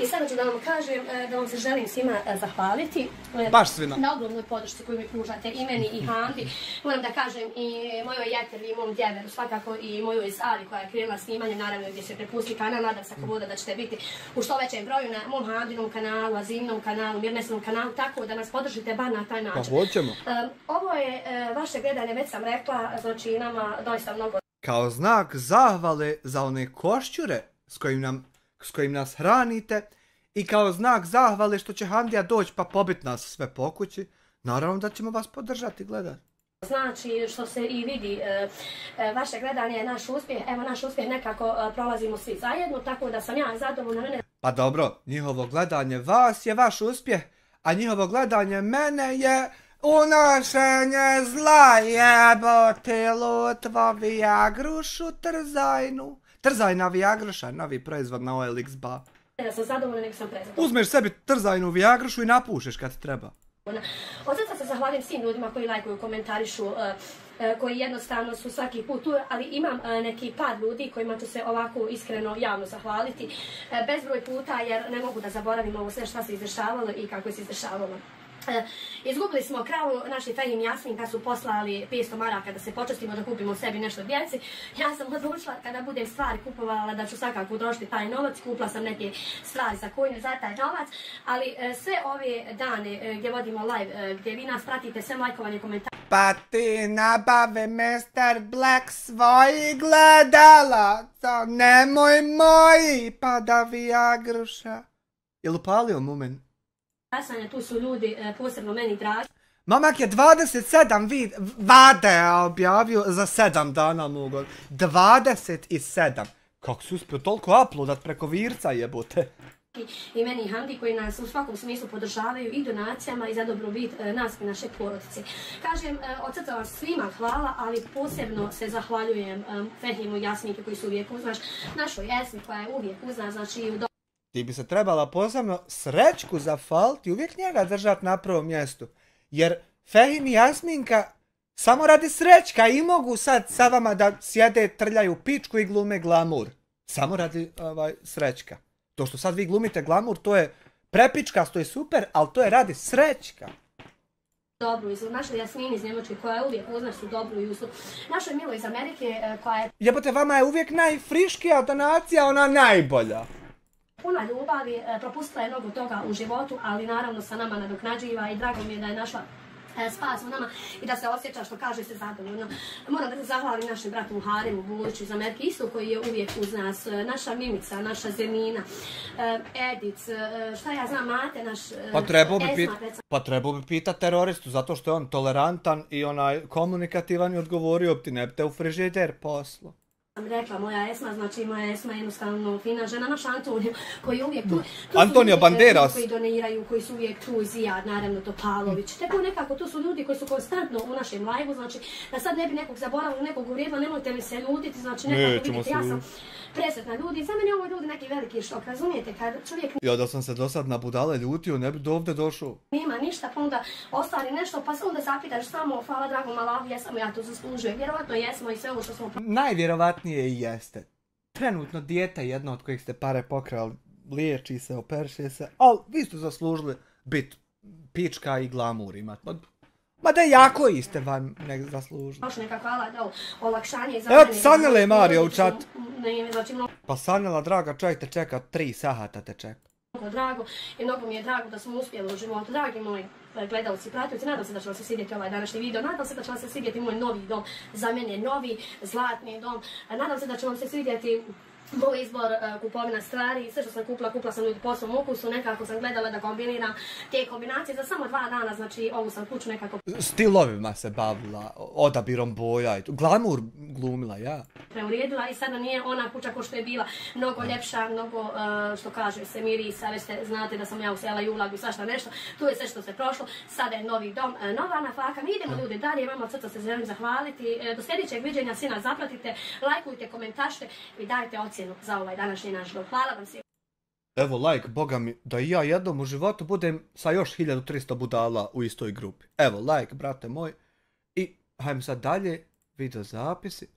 I sada ću da vam kažem da vam se želim svima zahvaliti. Baš svima. Na ogromnoj podršci koju mi pružate, i meni i Handi. Moram da kažem i mojoj Jeteri i mom djeveru, svakako i mojoj Sari koja je krenula snimanje, naravno gdje se prepusti kanal, nadam se ako bude da ćete biti u što većem broju na mom Handinom kanalu, Azimnom kanalu, Mirnesnom kanalu, tako da nas podržite bar na taj način. Pa hoćemo. Ovo je vaše gledanje, već sam rekla, znači nama doista mnogo. Kao znak zahvale za one košćure s kojim nas hranite i kao znak zahvale što će Handija doći pa pobit nas sve po kući, naravno da ćemo vas podržati gledati. Znači, što se i vidi, vaše gledanje je naš uspjeh, evo naš uspjeh nekako prolazimo svi zajedno, tako da sam ja zadovoljna. Pa dobro, njihovo gledanje vas je vaš uspjeh, a njihovo gledanje mene je unošenje zla, jebote lutvo Viagrušu Trzajnu. Trzajna Viagruša, novi proizvod na OLX bar. Ja sam zadovoljna, nego sam prezadovoljna. Uzmeš sebi Trzajnu Viagrušu i napušeš kad ti treba. Od srca se zahvalim svim ljudima koji lajkuju, komentarišu, koji jednostavno su svaki put tu, ali imam neki par ljudi kojima ću se ovako iskreno javno zahvaliti bezbroj puta, jer ne mogu da zaboravim ovo sve što se izdešavalo i kako se izdešavalo. Izgubili smo kravu, naši Fehim i Jasmin kad su poslali 500 maraka da se počestimo da kupimo sebi nešto djeci. Ja sam odlučila kada budem stvari kupovala da ću svakako utrošiti taj novac, kupila sam neke stvari za konju za taj novac, ali sve ove dane gdje vodimo live, gdje vi nas pratite, sve lajkovanje, komentare. Pa ti nabave Mr. Black svoji gledalaca, nemoj moji, pa da Viagruša. Jel upalio moment? Tu su ljudi posebno meni dragi. Mamak je 27 vade objavio za 7 dana mogu. 27. Kako si uspio toliko uploadat preko virca jebote? I meni i Handi koji nas u svakom smislu podržavaju i donacijama i za dobrobit nas i naše porodice. Kažem, od srca vam svima hvala, ali posebno se zahvaljujem Fehimu i Jasminke koji su uvijek uz nas, našoj Esmi koja je uvijek uz nas, znači u ti bi se trebala posebno Srećku zafaliti, uvijek njega držat na prvom mjestu. Jer Fehim i Jasminka samo radi Srećka i mogu sad sa vama da sjede, trljaju pičku i glume glamur. Samo radi Srećka. To što sad vi glumite glamur, to je prepičkasto i super, ali to je radi Srećka. Dobru iz našoj Jasmini iz Njemačke koja je uvijek uz nas u dobru i uslu. Našoj Milo iz Amerike koja je... Jebote, vama je uvijek najfriškija donacija, ona najbolja. Puna ljubavi, propustila je mnogo toga u životu, ali naravno sa nama nadoknađiva i drago mi je da je našla spas u nama i da se osjeća što kaže se zadovoljno. Moram da se zahvalim našem bratu Harimu Buliću iz Amerike isto koji je uvijek uz nas, naša Mimica, naša Zemina, Edic, šta ja znam, Mate, naš Pa trebao bi pitat teroristu zato što je on tolerantan i onaj komunikativan i odgovorio bi ti ne bi te u frižider poslo. Sam rekla, moja Esma, znači moja Esma je jednostavno fina žena, naš Antonio, koji je uvijek tu. Antonio Banderas. Koji doniraju, koji su uvijek tu, Zijad, naravno Topalović. Tako nekako, tu su ljudi koji su konstantno u našem live-u, znači da sad ne bi nekog zaboravili, nekog uvrijedila, nemojte mi se ljutiti, znači nekako vidite, ja sam presretna ljudi. Za mene ovo ljudi neki veliki šok, razumijete, kad čovjek... Ja da sam se do sad na budale ljutio, ne bi do ovdje došao. Nema ništa, pa onda ostvari nešto, pa se onda zapitaš samo, hvala dragom Allahu, jesam ja to zaslužujem. Vjerovatno jesmo i sve ovo što smo... Najvjerovatnije i jeste. Trenutno dijete jedno od kojih ste pare pokrali, liječi se, operše se, ali vi ste zaslužili bit pička i glamur imat. Ma da jako iste vam ne zaslužili. Još nekako da olakšanje za mene. Evo Sanela je Mario u čat. Znači, pa Sanela, draga, čovjek te čeka, 3 sahata te čeka. Drago i mnogo mi je drago da smo uspjeli u životu. Dragi moji gledalci, pratioci, nadam se da će vam se svidjeti ovaj današnji video, nadam se da će vam se svidjeti moj novi dom, za mene novi, zlatni dom, nadam se da će vam se svidjeti moj izbor kupovina stvari, sve što sam kupila sam ljudi po svom ukusu, nekako sam gledala da kombiniram te kombinacije za samo 2 dana, znači ovu sam kuću nekako... Stilovima se bavila, odabirom boja i glamur glumila, ja. Preuredila i sada nije ona kuća ko što je bila, mnogo ljepša, mnogo, što kaže se, mirisa, već znate da sam ja usela i ulagu i svašta nešto, tu je sve što se prošlo, sada je novi dom, nova nafaka, mi idemo ljudi dalje, vama od srca se želim zahvaliti, do sljedećeg viđenja svi nas zapratite, lajkujte, komentaršte i dajte ocjenu za ovaj današnji naš dom. Hvala vam svima. Evo like, boga mi, da i ja jednom u životu budem sa još 1300 budala u istoj grupi. Evo like, brate moj. hajmo sad dalje, video zapisi.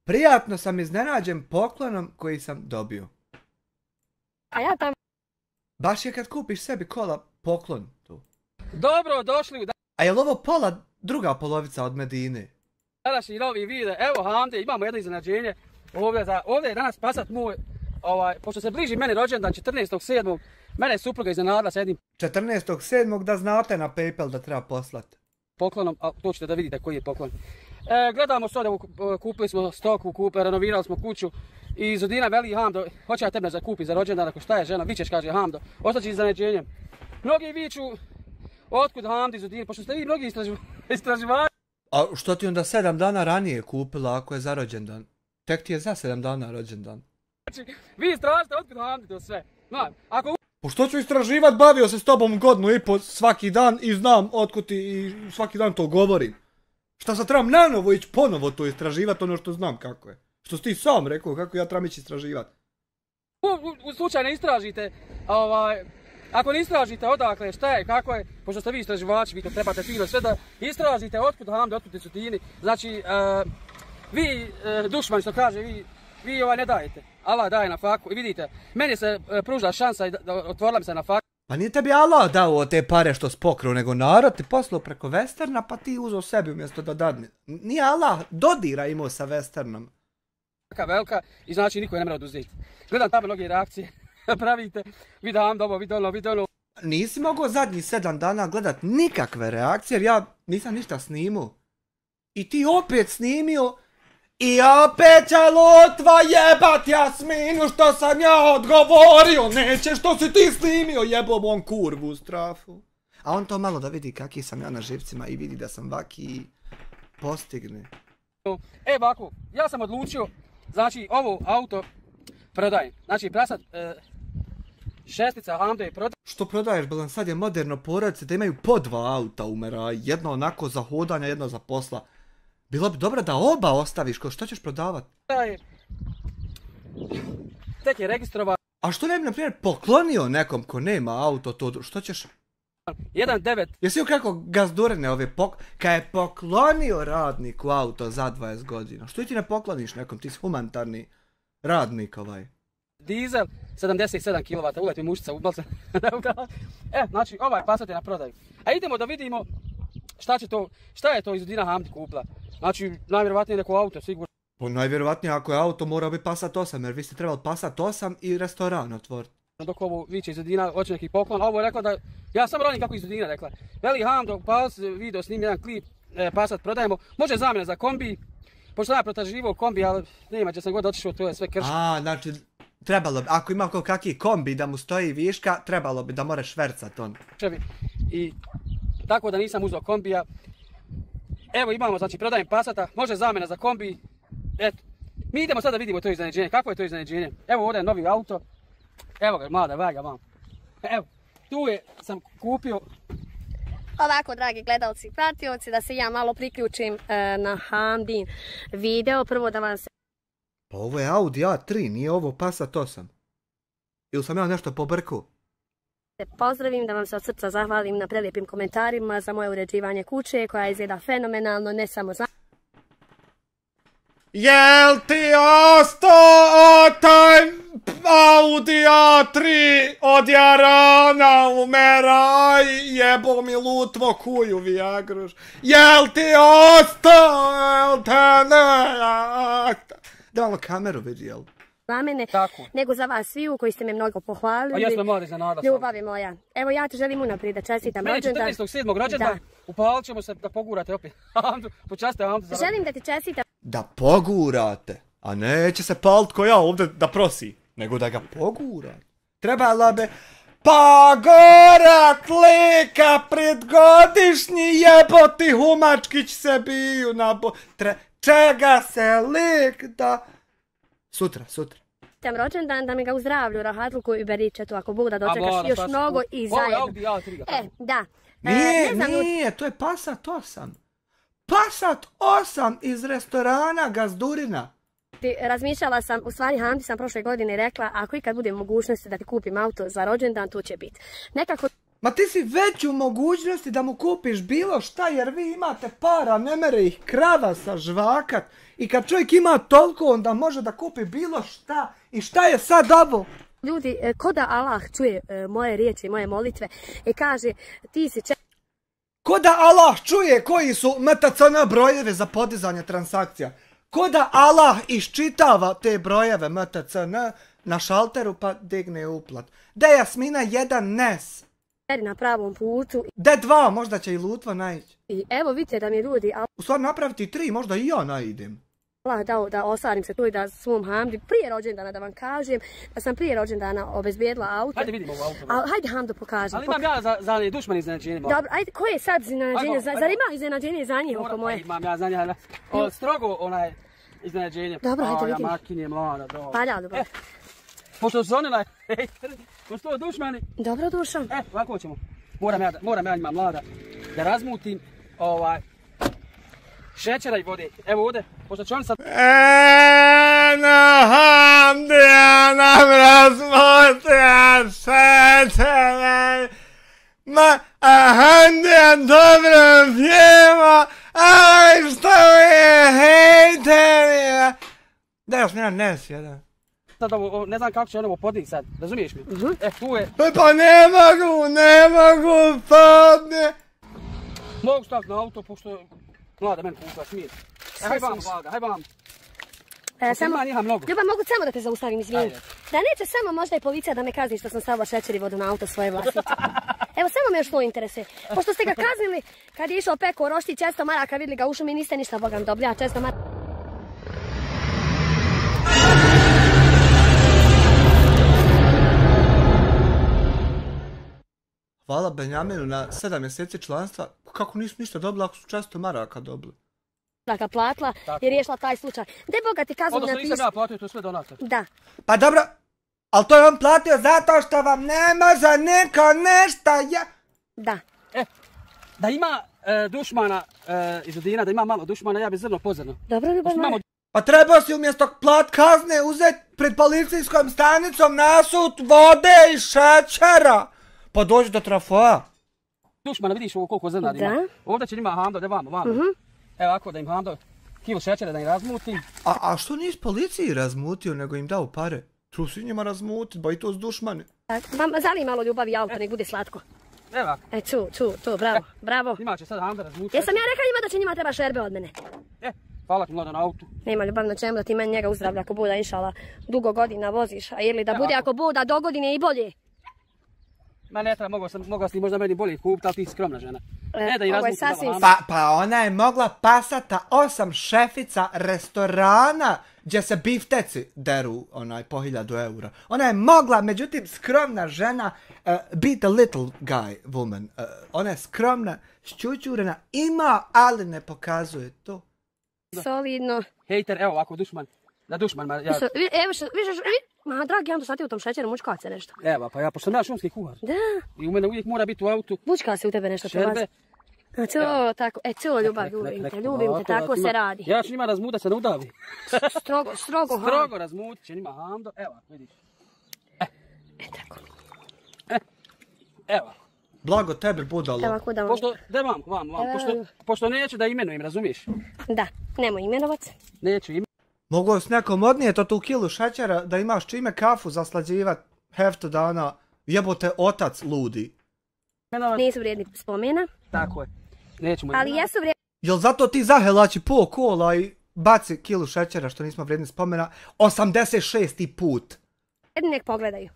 Prijatno sam iznenađen poklonom koji sam dobio. A ja tam... Baš je kad kupiš sebi kola poklon tu. Dobro, došli u A je li ovo druga polovica od Medine? današnji novi video. Evo Hamde, imamo jedno iznenađenje. Ovdje je danas Passat moj, pošto se bliži meni rođendan 14.7. Mene je supruga iznenadila sa jednim 14.7. da znate na PayPal da treba poslati. poklonom, a to ćete da vidite koji je poklon. Gledamo sad, kupili smo stoku, renovirali smo kuću i Zudina veli Hamdo, hoće ja tebe za kupi za rođendan, ako šta je žena, vičeš, kaže Hamdo, ostaći iznenađenje. Mnogi viču, otkud Hamdi Zudina, pošto ste vi mnogi istraživači. A što ti onda 7 dana ranije kupila ako je za rođendan? Tek ti je za 7 dana rođendan. Vi istražite otkud Hamdi to sve. Ako... Po što ću istraživat, bavio se s tobom godinu i po svaki dan i znam otkud ti i svaki dan to govorim. Šta sad trebam nanovo ići ponovo to istraživat ono što znam kako je. Što si ti sam rekao kako ja trebam ići istraživat. U slučaju ne istražite, ako ne istražite odakle, šta je, kako je, pošto ste vi istraživači, vi to trebate fino sve da istražite otkud Hamde, otkud Zudini. Znači, vi dušman što kaže, vi ne dajete. Allah daje na faku i vidite, meni se pružila šansa i otvorila mi se na faku. Pa nije tebi Allah dao te pare što spokru, nego narod ti poslao preko Westerna pa ti uzeo sebi umjesto da dadne. Nije Allah dodira imao sa Westernom. Velika i znači niko je ne mora oduzeti. Gledam tamo mnoge reakcije, pravite, vidi Hamdo ovo, vidi ono. Nisi mogao zadnjih 7 dana gledat nikakve reakcije jer ja nisam ništa snimao. I ti opet snimio i opet će lutva jebat Jasminu što sam ja odgovorio, neće što si ti snimio, jebom on kurvu u strafu. A on to malo da vidi kakvi sam ja na živcima i vidi da sam vaki i postigne. Ovako, ja sam odlučio, znači ovo auto prodajem. Znači Passat šestica Hamde je prodajem. Što prodaješ, Belan, sad je moderno porodice da imaju po 2 auta umera, jedno onako za hodanja, jedno za posla. Bilo bi dobro da oba ostaviš, ko što ćeš prodavat? Tek je registrovan. A što ne bi, na primjer, poklonio nekom ko nema auto, to što ćeš? 1.9. Jesi joj kako gazdurene ove kad je poklonio radniku auto za 20 godina? Što ti ne pokloniš nekom, ti si humanitarni radnik ovaj? Dizel, 77 kW, ulet mi mušica, ubal se. Znači ovaj Passat je na prodaju. A idemo da vidimo šta je to iz Zudina Hamdi kupila. Znači, najvjerovatnije neko auto, sigurno. Po najvjerovatnije ako je auto mora biti Passat 8, jer vi ste trebali Passat 8 i restoran otvoriti. Dok ovo viče iz Zudina, hoće neki poklon, a ovo je rekla da, ja sam ranim kako iz Zudina rekla. Veli Hamdo, pa video snim jedan klip, Passat prodajemo, može zamjena za kombi, pošto sam ja protraživao kombi, ali nema, će sam god otišao, to je sve krš. A, znači, trebalo bi, ako ima kakvi kombi da mu stoji viška, trebalo bi da more švercat on. I tako da nisam uzeo kombija. Evo imamo, znači prodajem Passata, može zamjena za kombi. Eto, mi idemo sad da vidimo to iznenađenje. Kako je to iznenađenje? Evo ovdje je novi auto. Evo ga, mlada vaga vam. Evo, tu sam kupio. Ovako, dragi gledalci i pratioci, da se ja malo priključim na Hamdin video. Prvo da vam se... Pa ovo je Audi A3, nije ovo Passat 8. Ili sam ja nešto pobrkao? Pozdravim, da vam se od srca zahvalim na prelijepim komentarima za moje uređivanje kuće koja izgleda fenomenalno, ne samo za... Jel ti ostao taj Audi A3 od Jarana umeraj, jebo mi lutvo kuju Viagruš. Jel ti ostao, jel te ne ostao? Da malo kameru vidi, jel? Za mene, nego za vas sviju koji ste me mnogo pohvalili. A ja sam mlada iznenada sam. Ljubavi moja. Evo ja ti želim unaprijed da čestitam rođendan. Meni 14.7. rođendan, upalit ćemo se da pogurate opet. Počastite Hamdu za rođendan. Želim da ti čestitam. Da pogurate, a neće se palit ko ja ovdje da prosi, nego da ga pogurate. Trebala bi pogurat lika predgodišnji jeboti Humačkić se biju na čega se lik da... Sutra. Čestitam rođendan, da mi ga u zdravlju, rahatluku i beričetu, ako Bog da dočekaš još mnogo i zajedno. Da. Nije, to je Passat 8. Passat 8 iz restorana Gazdurina. Razmišljala sam, u stvari Hamdi sam prošle godine rekla, ako ikad bude mogućnosti da ti kupim auto za rođendan, tu će biti. Nekako... Ma ti si već u mogućnosti da mu kupiš bilo šta jer vi imate para, ne mere ih krava sažvakat. I kad čovjek ima toliko onda može da kupi bilo šta. I šta je sad ovo? Ljudi, ko da Allah čuje moje riječi, moje molitve i kaže ti si Ko da Allah čuje koji su MTCN brojeve za podizanje transakcija. Ko da Allah iščitava te brojeve MTCN na šalteru pa digne uplat. Da je Jasmina jedan nes. na pravom putu. Da dva, možda će i Lutva naići. I evo vidite da mi ljudi, U stvari napraviti 3, možda i ja naidem. Allah dao da ostvarim se tu i da svom Hamdi prije rođendana da vam kažem da sam prije rođendana obezbijedila auto. Hajde vidimo ovo auto. Hajde Hamdo pokaži. Ali imam ja za dušman iznenađenje. Dobro, ajde, koje je sad iznenađenje? Zar ima iznenađenje za njih oko moje? Imam ja za njih, strogo onaj iznenađenje. Dobro, hajde vidimo. Ja makinje mlada, dobro. Pa da, dobro. Pošto su oni pošto su dušmani. Dobro dušan. Ovako ćemo. Moram ja njima mlada da razmutim šećera i vode. Evo ovdje, pošto će oni sad... Na Hamdi, ja nam razmutio šećera. Ma, Hamdi, dobro pjeva, ali što je hejterija. Da još nema nes jedan. Sad ovo, ne znam kako će on ovo podigti sad, razumiješ mi? Tu je... Pa ne mogu, padne. Mogu staviti na auto, pošto... Mlada, meni kupila, smije. Haj vam, Vlada, haj vam. Ljubav, mogu samo da te zaustavim, izvinim. Da neće samo možda i policija da me kazni što sam stavila šećer i vodu na auto svoje vlasnice. Evo, samo me još to interesuje. Pošto ste ga kaznili kad je išao peko rošti 400 maraka, vidli ga u šumi, niste ništa bogam dobili, a 400 maraka. Hvala Benjaminu na 7 mjeseci članstva. Kako nisu ništa dobili ako su 400 maraka dobili? Maraka platila i riješila taj slučaj. Gdje Boga ti kaznu napisao? Odnosno nisam ja platio, to je sve donator. Da. Pa dobro, ali to je on platio zato što vam ne može niko nešto Da. Da ima dušmana iz Udina, da ima malo dušmana, ja bi zrno pozrno. Dobro, Ljubav. Pa trebao si umjesto plat kazne uzeti pred policijskom stanicom nasut vode i šećera. Pa dođi do trafoa. Dušmana, vidiš ovo koliko zrna ima. Ovdje će njima Hamdo, da vamo. Evo ovako da im Hamdo kilo šećera da im razmutim. A što nisi policiji razmutio nego im dao pare? Tru si njima razmutit, ba i to s dušmani. Zali malo ljubav i auto, nek bude slatko. Evo ovako. Tu, bravo. Njima će sad Hamdo razmutiti. Jesam ja rekla njima da će njima treba šerbe od mene? Hvala ti mlada na autu. Nema ljubav na čemu da ti meni njega uzdravlja ako buda inšala dugo godina voziš, a ili da bude ako buda do godine i bolje. Ma ne treba, mogla si možda meni bolje kupiti, ali ti skromna žena. Ovo je sasvim... Pa ona je mogla pasata 8 šefica restorana gdje se bifteci deru po 1000 eura. Ona je mogla, međutim, skromna žena, be the little guy woman. Ona je skromna, šćućurena, ima, ali ne pokazuje to. Solidno. Hejter, evo ovako, dušman. Da dušman, evo ma dragi, ja sad ti u tom šećeru mučka se nešto. Evo, pa pošto sam ja šumski kuhar. Da. I u mene uvijek mora biti u autu. Mučka se u tebe nešto šerbe. To, tako, to ljubav, ljubim te, tako se radi. Ja ću njima razmutat se ne udavi. Strogo, Strogo razmutit će njima Hamdo, evo, vidiš. Tako. Evo. Blago tebi budalo. Evo, kuda pošto, da vam, pošto neću da imenujem, razumiješ? Da, nemoj imenovat. Neću imenovat. Mogu s nekom odnijeti tu kilu šećera da imaš čime kafu zaslađivat heftu dana jebote otac ludi. Nisu vrijedni spomena. Tako je. Nećemo ali jesu vrijedni. Jel zato ti zahelači po kola i baci kilu šećera što nismo vrijedni spomena 86. put? Nek pogledaju.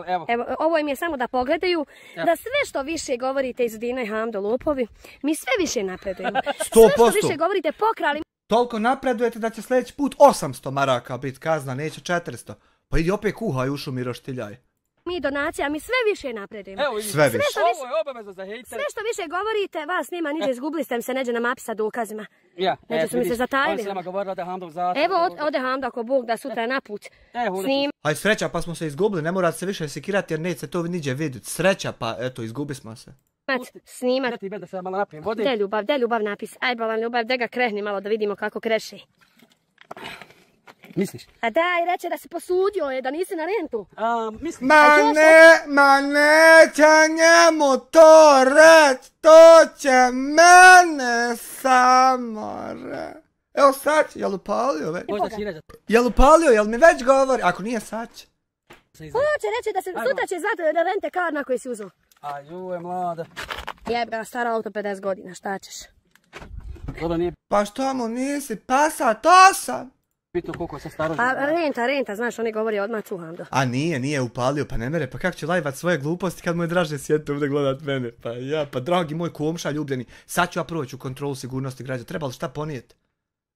Evo, ovo im je samo da pogledaju, da sve što više govorite iz Udina i Hamdo lupovi, mi sve više napredujemo. 100%. Sve što više govorite pokrali. Toliko napredujete da će sljedeći put 800 maraka biti kazna, neće 400. Pa idi opet kuhaj, ušu mi roštiljaj. Mi donacija, mi sve više napredujemo. Sve više. Ovo je obaveza za hejter. Sve što više govorite, vas nema niđe, izgubili ste mi se neđe na mapi sa dokazima. Neđe su mi se zatajili. Oni se nama govorila da je Hamdo u zatvoru. Evo, ode Hamdo ako Bog da sutra naput s njim. Aj sreća pa smo se izgubili, ne morate se više sekirati jer neće se to niđe vidjeti. Sreća pa eto, izgubi smo se. Snimat. Da se malo napijem vode. De ljubav napis. Aj balan ljubav, de ga krehni malo da vidimo kako kreši. Misliš? A daj, reče da si posudio je, da nisi na rentu. Mislim... Ma neće njemu to reći, to će mene samo reći. Evo sad, jel upalio već? Možda si reći. Jel upalio, jel mi već govori? Ako nije sad će. Hoće reći da se sutra će zvati da rente kar na koji si uzeo. A joj, mlada. Jeb ga, stara auto 50 godina, šta ćeš? Dobro nije Pa što mu nisi Passat 8? bitno koliko se staro Pa renta, znaš, oni govori odmah čuham do. A nije upalio, pa ne mere, pa kako će lajvat svoje gluposti kad mu je draže sjediti ovdje gledat mene? Pa dragi moj kumša ljubljeni, sad ću ja proći u kontrolu sigurnosti građana, treba li šta ponijeti?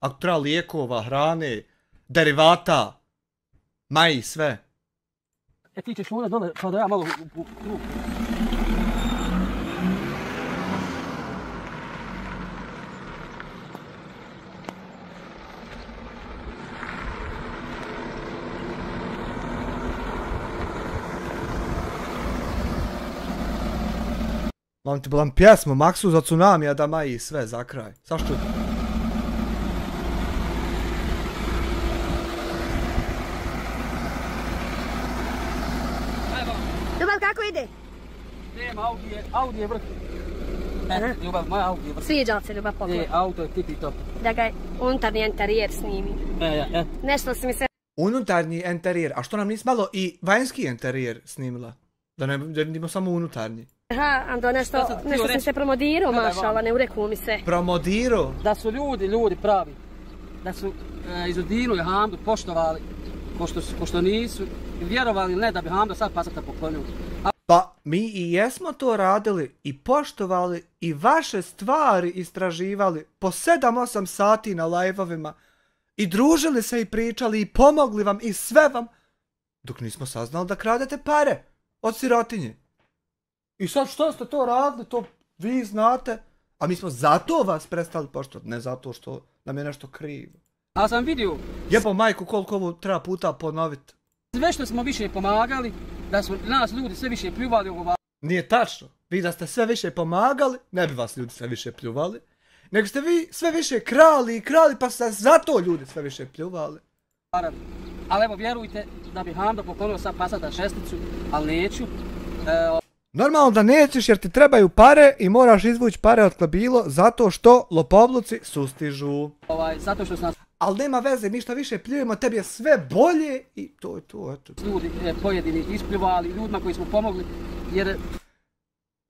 Ako treba lijekova, hrane, derivata, maji, sve. Ti ćeš možda dole, pa da ja malo u krug. Mam ti bolam pjesmu, Maksu za tsunamija da maji sve za kraj. Zašto? Ljubav, kako ide? Nema, Audi je vrh. Ljubav, moja Audi je vrh. Sviđa li se Ljubav pogled? Auto je tipi top. Da ga unutarnji interijer snimi. Nešto si mi se... Unutarnji interijer, a što nam nisi malo i vanjski interijer snimila? Da ne vidimo samo unutarnji. Aha, Ando, nešto sam se promodirao, mašala, ne ureku mi se. Promodirao? Da su ljudi pravi. Da su izudinu i Hamdu poštovali, ko što nisu, vjerovali ili ne da bi Hamdu sad Passata poklonio. Pa mi i jesmo to radili i poštovali i vaše stvari istraživali po 7-8 sati na live-ovima i družili se i pričali i pomogli vam i sve vam, dok nismo saznali da kradete pare od sirotinje. I sad što ste to radili, to vi znate, a mi smo zato vas prestali poštovati, ne zato što nam je nešto krivo. Ali sam vidio... Jebo majku koliko ovo treba puta ponoviti. Sve što smo više pomagali, da su nas ljudi sve više pljuvali ovoga. Nije tačno. Vi da ste sve više pomagali, ne bi vas ljudi sve više pljuvali. Nego ste vi sve više krali, pa ste zato ljudi sve više pljuvali. Ali evo vjerujte da bi Hamdo poklonio sad Passata 6, ali neću. Normalno da nećeš jer ti trebaju pare i moraš izvući pare od klabilo zato što lopovluci sustižu. Zato što su nas... Ali nema veze, mi što više pljujemo, tebi je sve bolje i to je to, eto. Ljudi pojedini ispljuvali, ljudima koji smo pomogli, jer...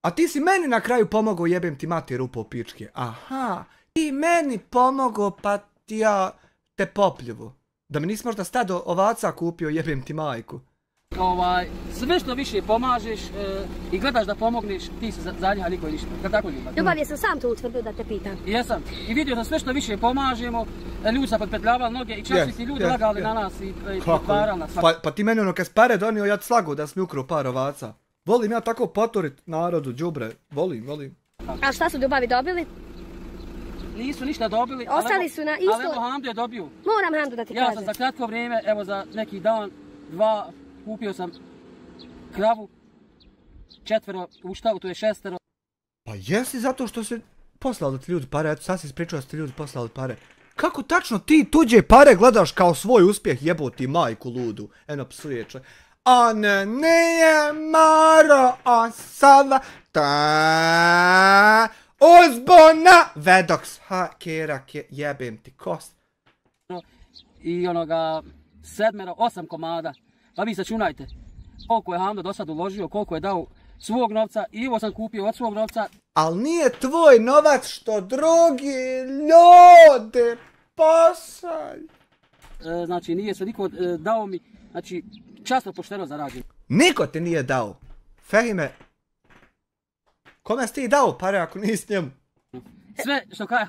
A ti si meni na kraju pomogao, jebem ti mati rupo u pičke. Aha, ti meni pomogao pa ti ja te popljivu. Da mi nisi možda stado ovaca kupio, jebem ti majku. Sve što više pomažeš i gledaš da pomogneš, ti se za njega niko ništa. Tako ljubav. Ljubav, jesam sam to utvrdio da te pitam. Jesam. I vidio da sve što više pomažemo, ljudi su potpetljavali noge i čak su ti ljudi lagali na nas i pretvarali nas. Pa ti meni ono kad s pare donio, ja ti slago da si mi ukrao par ovaca. Volim ja tako poturit narodu, đubre. Volim. A šta su Ljubavi dobili? Nisu ništa dobili. Ostali su na isto... Ali evo Hamdu je dobio. Moram Hamdu da ti kažem. Ja sam za kratko vrijeme, evo za neki dan, 2, kupio sam kravu, 4 u štavu, to je 6. Pa jesi zato što se poslali ti ljudi pare, eto sad si ispričao da ste ljudi poslali pare. Kako tačno ti tuđe pare gledaš kao svoj uspjeh, jeboti majku ludu, eno psuje čovjek. On nije maro osoba, ta uzbuna, vedoks, ha, kerak je, jebem ti kost. I onoga 7, 8 komada, pa vi sačunajte koliko je Hamdo do sad uložio, koliko je dao svog novca i ovo sam kupio od svog novca. Al nije tvoj novac što drugi ljudi pošalju. Znači nije se niko dao mi, znači časno pošteno zarađen. Niko ti nije dao. Fehime, kome si ti dao pare ako nisi njemu? Sve što kaja.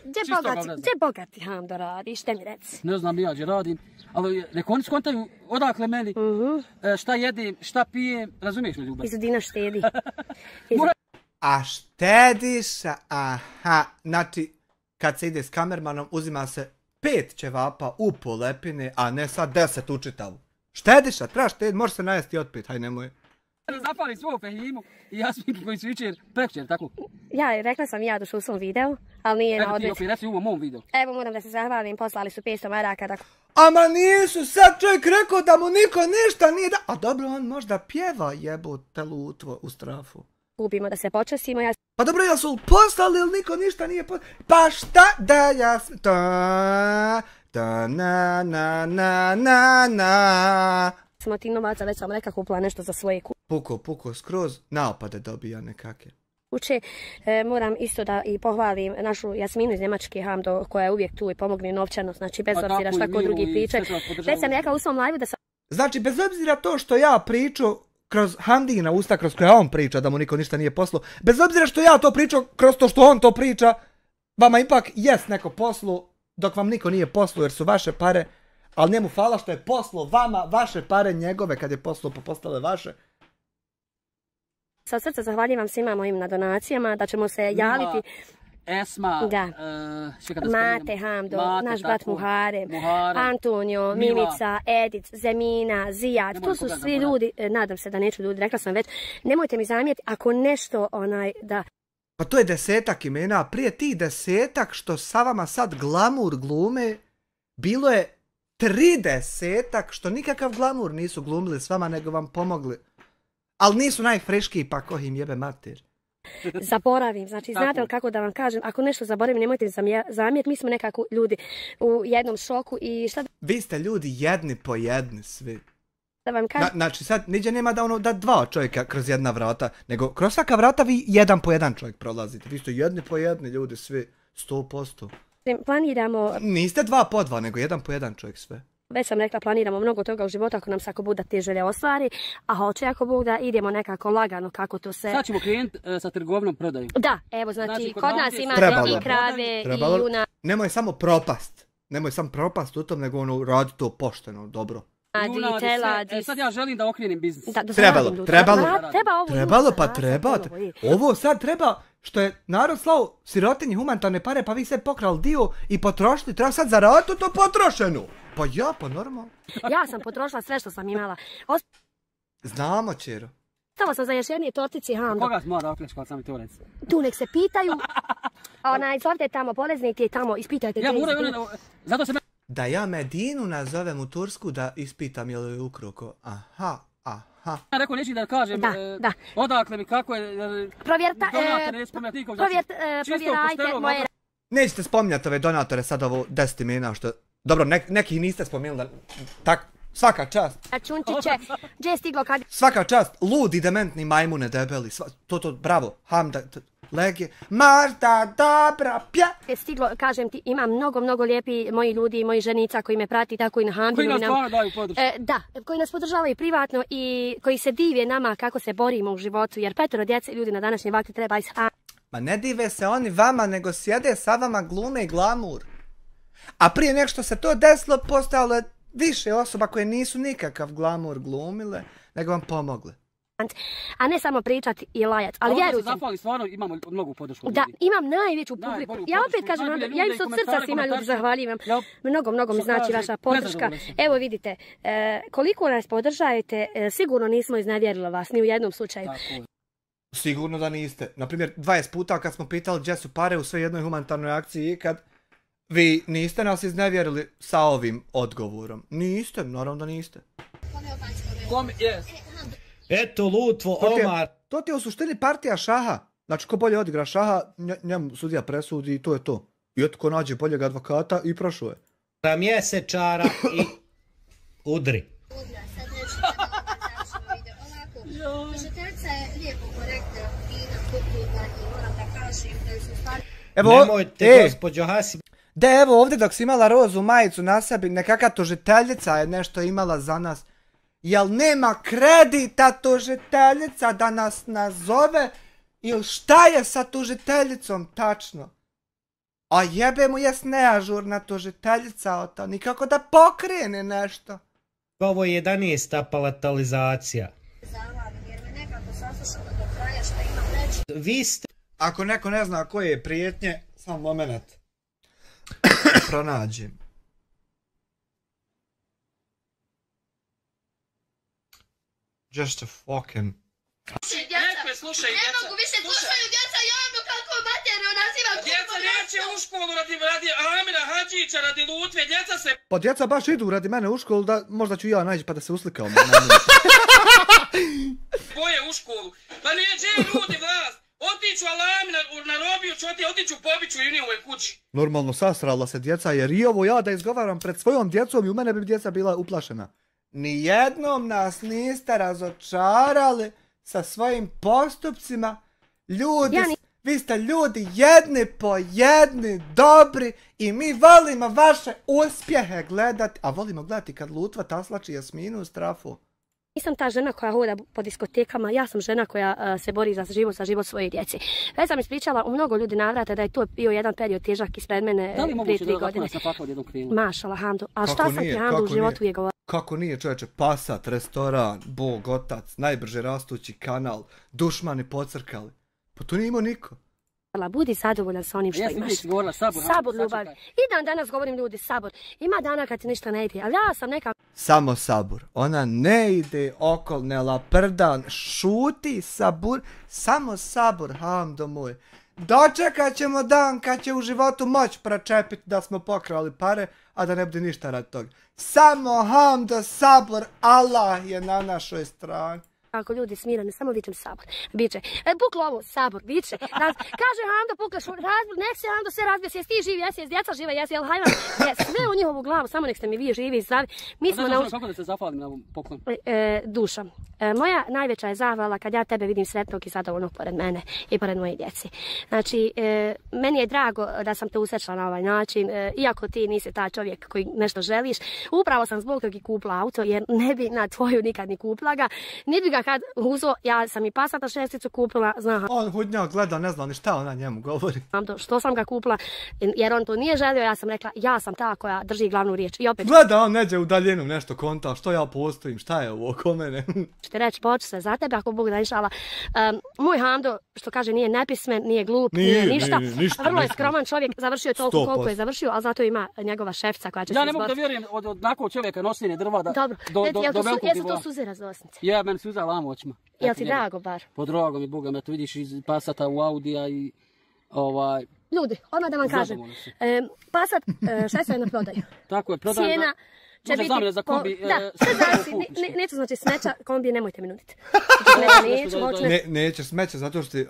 Gdje bogati Hamdo radi, šta mi reci? Ne znam ja gdje radim, ali nek oni skontaju odakle meni, šta jedem, šta pijem, razumiješ li ljubav? Izudina štedi. A štediš, aha, znači kad se ide s kamermanom uzima se 5 ćevapa u polepine, a ne sad 10 u čitavu. Štediš, a treba štediti, može se najesti od 5, haj nemoj. Zapali svoju Fehimu i Jasminki koji su jučer prekčer, tako? rekla sam ja došla u svom videu, ali nije na odmet. Reci u mom videu. Evo, moram da se zahvalim, poslali su 500 maraka da... Ama nisu, sad čovjek rekao da mu niko ništa nije da... A dobro, on možda pjeva jebote lutvo u strafu. Kupimo da se počastimo, Pa dobro, jel su poslali ili niko ništa nije poslali? Pa šta da ja... Ta na na na na na. Smo ti novaca, već sam rekao kupila nešto za svoje Puko, skroz naopade dobija nekakve. kuće. Moram isto da i pohvalim našu Jasminu iz Njemačke Hamdo, koja je uvijek tu i pomogne novčano, znači bez obzira šta ko drugi pričaju. Već sam rekla u svom live da sam... Znači, bez obzira to što ja priču kroz Hamdina usta, kroz koja on priča da mu niko ništa nije poslao, bez obzira što ja to pričam kroz to što on to priča, vama ipak jest neko poslu, dok vam niko nije poslao jer su vaše pare, ali njemu hvala što je poslao vama vaše pare njegove kad je poslao pa postale vaše. Sa srca zahvaljivam svima mojim na donacijama, da ćemo se javiti. Esma, Mate Hamdo, naš brat Muharem, Antonio, Milica, Edic, Zemina, Zijad, to su svi ljudi, nadam se da neću ljudi, rekla sam već, nemojte mi zamijeti ako nešto da... Pa to je 10 imena, prije tih 10 što sa vama sad glamur glume, bilo je 30 što nikakav glamur nisu glumili s vama nego vam pomogli. Ali nisu najfreškiji pa ko im jebe mater. Zaboravim, znači znate li kako da vam kažem, ako nešto zaboravim nemojte zamijeti, mi smo nekako ljudi u jednom šoku i šta... Vi ste ljudi jedni po jedni svi. Da vam kažem... Znači sad niđe nema da ono da 2 čovjeka kroz jedna vrata, nego kroz svaka vrata vi jedan po jedan čovjek prolazite. Vi ste jedni po jedni ljudi svi, 100%. Planiramo... Niste 2 po 2, nego jedan po jedan čovjek sve. Već sam rekla, planiramo mnogo toga u životu ako nam se ako Bog da te želje ostvari, a hoće ako Bog da idemo nekako lagano kako to se... Sad ćemo krenuti sa trgovinom prodaju. Da, evo znači kod nas ima i krave i juna. Nemoj samo propast u tom, nego ono radi to pošteno, dobro. Sad ja želim da okrenim biznis. Trebalo. Ovo sad treba, što je narod slao sirotinji humanitarne pare, pa vi sve pokrali dio i potrošili, treba sad zaraditi to potrošeno. Pa normalno. Ja sam potrošila sve što sam imala. Znamo, čero. Ostalo sam za još jedne tortici Hamdo. Koga mora opljačkala sami to reci? Tu nek se pitaju. Izvolite tamo, poleznite tamo, ispitajte. Ja moram, zato se... Da ja Medinu nazovem u Tursku da ispitam je li ukruko. Aha. Ja rekao neći da kažem odakle mi kako je... Provjerajte moje... Nećete spominjati ove donatore sad ovo 10 imena što... Dobro, nekih niste spomenuli, tak, svaka čast. Čunčiće, gdje je stiglo kad... Svaka čast, ludi, dementni, majmune, debeli, to, bravo, Hamda, Legije, Marta, dobra, pja. Je stiglo, kažem ti, ima mnogo lijepi moji ljudi, moji ženica koji me prati tako i na Hamdinu. Koji nas stvarno daju podršku. Da, koji nas podržavaju privatno i koji se dive nama kako se borimo u životu, jer 5 djece ljudi na današnje vakti treba Ma ne dive se oni vama, nego sjede sa vama glume i glamur. A prije nek što se to desilo, postojalo je više osoba koje nisu nikakav glamur glumile, nego vam pomogle. A ne samo pričati i lajati, ali vjerujte. Zahvali, stvarno imamo mnogu podršku. Da, imam najveću publiku. Ja opet kažem, ja im se od srca svima ljudi zahvaljujem. Mnogo mi znači vaša podrška. Evo vidite, koliko nas podržajete, sigurno nismo iznevjerili vas, ni u jednom slučaju. Sigurno da niste. Naprimjer, 20 puta kad smo pitali gdje su pare u sve jednoj humanitarnoj akciji ikad, vi niste nas iznevjerili sa ovim odgovorom. Niste, naravno da niste. Eto, Lutvo, Omar. To ti je u suštini partija šaha. Znači, ko bolje odigra šaha, njemu sudija presudi i to je to. I eto, ko nađe boljeg advokata i prošao je. Na mjesečara i udri. Nemojte, gospođo Hasi. Evo ovdje dok si imala rozu majicu na sebi, nekakva tužiteljica je nešto imala za nas. Jel nema kredita tužiteljica da nas nazove? Ili šta je sa tužiteljicom tačno? A jebe mu jest neažurna tužiteljica o to, nikako da pokrene nešto. Ovo je 11. palatalizacija. Vi ste... Ako neko ne zna koje je prijetnje, samo moment. Pronađem. Just a fucking... Ne mogu više slušaju djeca javno kako u školu radi Amira Hadžića, radi Lutve, djeca se... Pa djeca baš idu radi mene u školu, da možda ću ja naći pa da se uslikao. boje u školu. Pa nije gdje ljudi vlast. Otiću Alami na robiju, otiću pobiću i u njihove kući. Normalno sasrala se djeca, jer i ovo ja da izgovaram pred svojom djecom i u mene bi djeca bila uplašena. Nijednom nas niste razočarali sa svojim postupcima. Ljudi, vi ste ljudi jedni po jedni, dobri i mi volimo vaše uspjehe gledati, a volimo gledati kad Lutva taslači Jasminu u strafu. Nisam ta žena koja hoda po diskotekama, ja sam žena koja se bori za život svoje djece. Već sam ispričala u mnogo ljudi navrata da je to bio jedan period težak ispred mene prije 3 godine. Mašala, Hamdu. Ali šta sam ti, Hamdu, u životu je govorila? Kako nije, čovječe, Pasat, restoran, Bog, otac, najbrže rastući kanal, dušmani pocrkali. Pa tu nije imao niko. Budi zadovoljan sa onim što imaš. Sabor, ljubav. I dan danas govorim ljudi, sabor. Ima dana kad ti ništa ne ide, ali ja sam neka... Samo sabor. Ona ne ide okol, ne laprdan, šuti, sabor. Samo sabor, Hamdo moj. Dočekat ćemo dan kad će u životu moć pročepiti da smo pokrali pare, a da ne bude ništa rad toga. Samo Hamdo, sabor, Allah je na našoj strani. Ako ljudi smirani, samo vičem sabor. Biće. Puklo ovo, sabor, biće. Kaže Hamdo, puklaš, nek se Hamdo sve razbije, jesi ti živi, jesi djeca živa, jesi jel hajvan. Sve u njihovu glavu, samo nek ste mi vi živi i zdravi. Mi smo naučili... Kako da se zahvalim na ovom poklonu? Duša. Moja najveća je zahvala kad ja tebe vidim sretnog i zadovoljnog pored mene i pored moje djeci. Znači, meni je drago da sam te usrećla na ovaj način, iako ti nisi taj čovjek koji nešto želiš. Upravo sam zbog toga i kupila auto, jer ne bi na tvoju nikad ni kupila ga, ni bi ga kad uzo, ja sam i Passata 6 kupila, znam. On hudnjak gleda, ne zna ni šta ona njemu govori. Što sam ga kupila, jer on to nije želio, ja sam rekla, ja sam ta koja drži glavnu riječ. I opet... Gleda, on neđe u daljinu nešto konta, što ja postojim, šta je ovo oko mene. Ćete reći, poču se za tebe, ako Bog da inšala. Moj Hamdo, što kaže, nije nepismen, nije glup, nije ništa. Vrlo je skroman čovjek, završio je toliko koliko je završio, ali zato ima njegova šefca koja će se izboriti. Ja ne mogu da vjerujem od nakog čovjeka nosiljenje drva do velikog nivoa. Jesu to suze razdosnice? Ja, meni suza lamo očima. Jel ti drago bar? Po drago mi, Boga, me to vidiš iz Passata u Audija i Ljudi, odmah da vam kažem. Passat 6 je na prodaju. Tako je, prodaju. Cijena će biti... za kombi... Da, sve zavisi. Neću znači smeća, kombije nemojte mi nuditi. Neće smeća zato što ti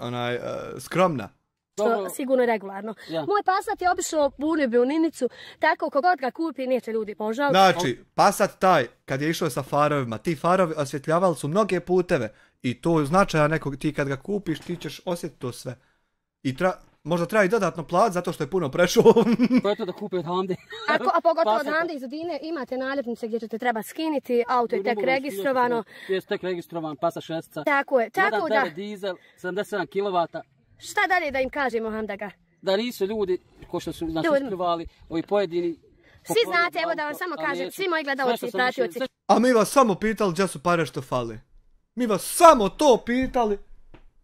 skromna. Sigurno i regularno. Moj Passat je obišao bunu i buninicu, tako kogod ga kupi neće ljudi požaliti. Znači, Passat taj, kad je išao sa farovima, ti farovi osvjetljavali su mnoge puteve i to značaja nekog, ti kad ga kupiš ti ćeš osjetiti to sve. I možda treba i dodatno platiti zato što je puno prešao. Ko je to da kupi od Hamde? A pogotovo od Hamde iz Udine imate naljepnice gdje ćete treba skiniti, auto je tek registrovano. Je tek registrovan, Passat 6. Tako je, tako da. 1.9 dizel, 77 kW. Šta dalje da im kažemo, Hamdaga? Da nisu ljudi, ko što su nas isplivali, ovi pojedini... Svi znate, evo da vam samo kažem, svi moji gledalci i pratioci. A mi vas samo pitali gdje su pare što fali. Mi vas samo to pitali.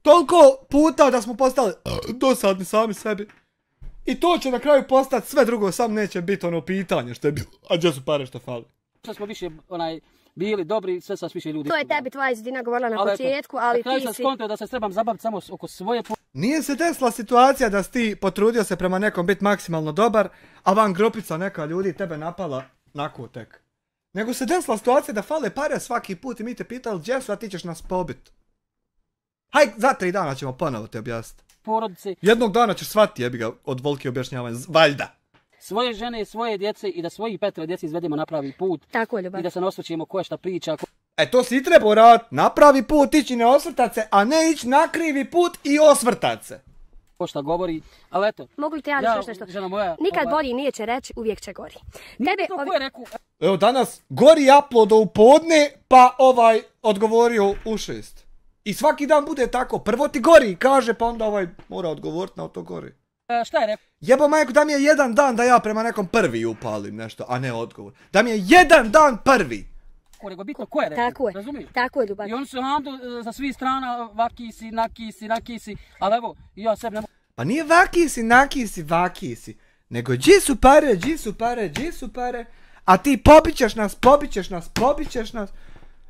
Toliko puta da smo postali dosadni sami sebi. I to će na kraju postati sve drugo, sam neće biti ono pitanje što je bilo. A gdje su pare što fali? Što smo više bili dobri, sve sam više ljudi. To je tebi tvoja Zidina govorila na početku, ali ti si... sam skontio da se trebam zabaviti samo oko svoje... Nije se desila situacija da si ti potrudio se prema nekom biti maksimalno dobar, a van grupica neka ljudi tebe napala nako tek. Nego se desila situacija da fale pare svaki put i mi te pitali gdje su, a ti ćeš nas pobiti. Haj, za 3 dana ćemo ponovo te objasniti. Porodice. Jednog dana ćeš shvatiti, jebi ga, od volke objašnjavanja, valjda. Svoje žene, svoje djece i da svojih 5 djece izvedemo na pravi put. Tako je, ljubav. I da se ne osvrćemo ko je šta priča. To si i trebao raditi. Na pravi put ići ne osvrtat se, a ne ići na krivi put i osvrtat se. Ko šta govori, ali eto. Mogu li te ja reći nešto? Nikad bolji nije će reći, uvijek će gori. Tebe ko je rekao? Evo danas gori upload u podne, pa odgovorio u 6. I svaki dan bude tako. Prvo ti gori kaže, pa onda mora odgovoriti na to gori. Šta je rekao? Jebo majku, da mi je jedan dan da ja prema nekom prvi upalim nešto, a ne odgovor. Da mi je jedan dan prvi. Nego bitno ko je rekao, tako je, razumiješ? Tako je, ljubav. I oni su Hamdu za svih strana vakisi, nakisi, ali evo, ja sebi ne mogu... Pa nije vakisi, vakisi, nego gdje su pare, a ti pobićeš nas,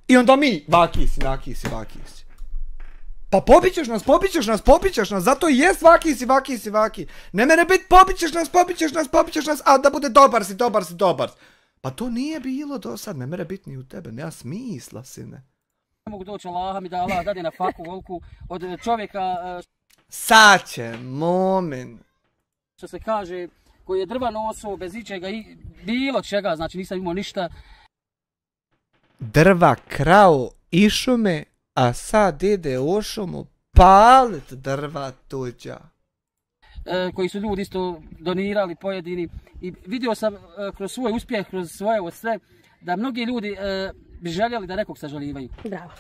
i onda mi vakisi. Pa pobit ćeš nas, zato i jest vaki si. Ne mene bit pobit ćeš nas, a da bude dobar si. Pa to nije bilo do sad, ne mere bit ni u tebe, nema smisla, sine. Ne mogu doći Allaha mi da Allah dade na faku volku od čovjeka... Sad će, moment. Što se kaže, koji je drva nosio bez ičega i bilo čega, znači nisam imao ništa. Drva krao i šume, a sad ide u šumu palit drva tuđa. Koji su ljudi isto donirali pojedini i vidio sam kroz svoj uspjeh, kroz svoje ovo sve, da mnogi ljudi bi željeli da nekog sažaljivaju. Bravo.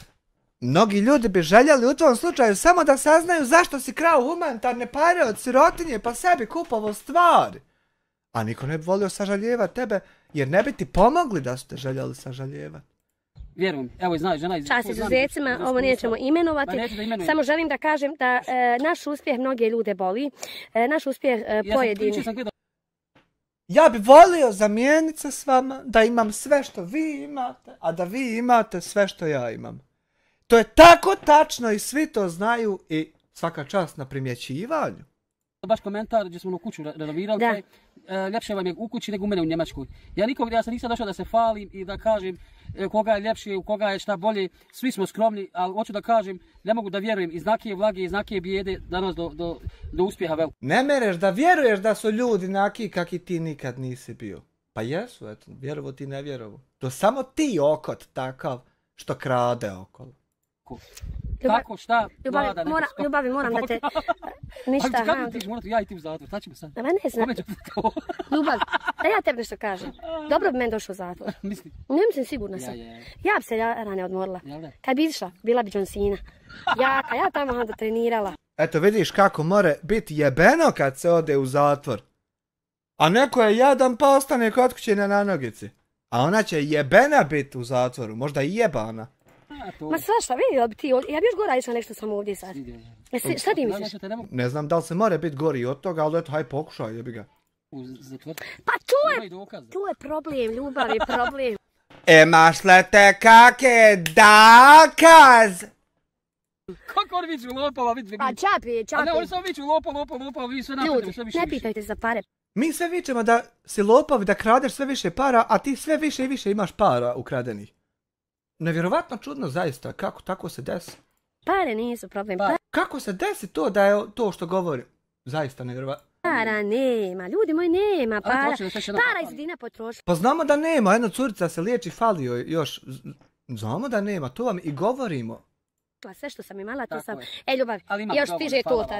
Mnogi ljudi bi željeli u tom slučaju samo da saznaju zašto si krao humanitarne pare od sirotinje pa sebi kupovao stvari. A niko ne bi volio sažaljevati tebe jer ne bi ti pomogli da su te željeli sažaljevati. Vjerujem, evo znaš, žena... Čast izuzecima, ovo nećemo imenovati. Samo želim da kažem da naš uspjeh mnoge ljude boli. Naš uspjeh pojedini. Ja bi volio zamijeniti se s vama, da imam sve što vi imate, a da vi imate sve što ja imam. To je tako tačno i svi to znaju i svaka čast na primjećivanju. Baš komentar gdje smo u kuću renovirali, ljepše vam je u kući nego u mene u Njemačkoj. Ja sam nisam došao da se falim i da kažem koga je ljepše, u koga je šta bolje, svi smo skromni, ali hoću da kažem, ne mogu da vjerujem iz znake vlage i znake bijede danas do uspjeha veliko. Ne mereš da vjeruješ da su ljudi naki kaki ti nikad nisi bio. Pa jesu, eto, vjerovo ti ne vjerovo. To samo ti okot takav što krade okolo. Kako, šta, vlada, Ljubavi, moram da te... Ništa, kako ti morat, ja i ti u zatvor, šta ćemo sad? Ma ne znam. Ljubav, da ja tebi nešto kažem. Dobro bi meni došao u zatvor. Mislim? Ne mislim, sigurno sam. Ja bi se rane odmorila. Kad bi išla, bila bi John Cena. Ja tamo onda trenirala. Eto vidiš kako more biti jebeno kad se ode u zatvor. A neko je jadan pa ostane kod kuće na nogici. A ona će jebena biti u zatvoru, možda i jebana. Ma svašta, vidjela bi ti, ja bi još gora išla nešto sam ovdje sad. Šta ti misliš? Ne znam da li se more biti gori od toga, ali eto, haj pokušaj, jebi ga. Pa to je problem, ljubav je problem. Imaš li te kake dokaz? Kako oni viću lopova, vidi. Pa čapi. A ne, oni samo viću lopova, vi sve napadimo, sve više. Ne pitajte za pare. Mi sve vičemo da si lopov, da kradeš sve više para, a ti sve više i više imaš para ukradenih. Nevjerovatno čudno zaista, kako tako se desi? Pare nisu problem. Kako se desi to da je to što govori? Zaista nevjerovatno. Para nema, ljudi moji nema para. Para iz dina potroši. Pa znamo da nema, jedna curica se liječi, falio još. Znamo da nema, to vam i govorimo. Sve što sam imala, to sam... Ljubav, još stiže torta,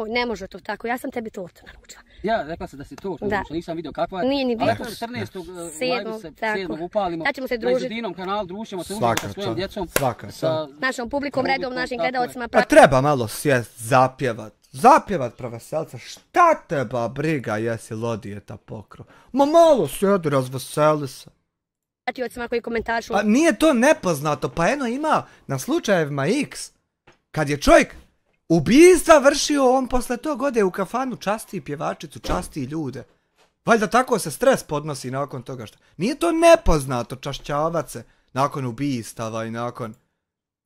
ne može to tako, ja sam tebi tortu naručila. Ja, rekla sam da si tortu naručila, nisam vidio kakva je. Nije ni bio. 14. upalimo. Da ćemo se družiti. Na Izdinom kanalu družimo se užiti sa svojom djecom. Sa našom publikom, redom, našim gledalcima. Pa treba malo sjest, zapjevat proveselca. Šta teba briga jesi lodijeta pokro? Ma malo sjedi, razveseli se. Koji komentarišu. A nije to nepoznato, pa eno ima na slučajevima X. Kad je čovjek ubijstva vršio, on posle tog ode u kafanu, časti pjevačicu, časti ljude. Valjda tako se stres podnosi nakon toga što... Nije to nepoznato čašćavat se nakon ubijstava i nakon...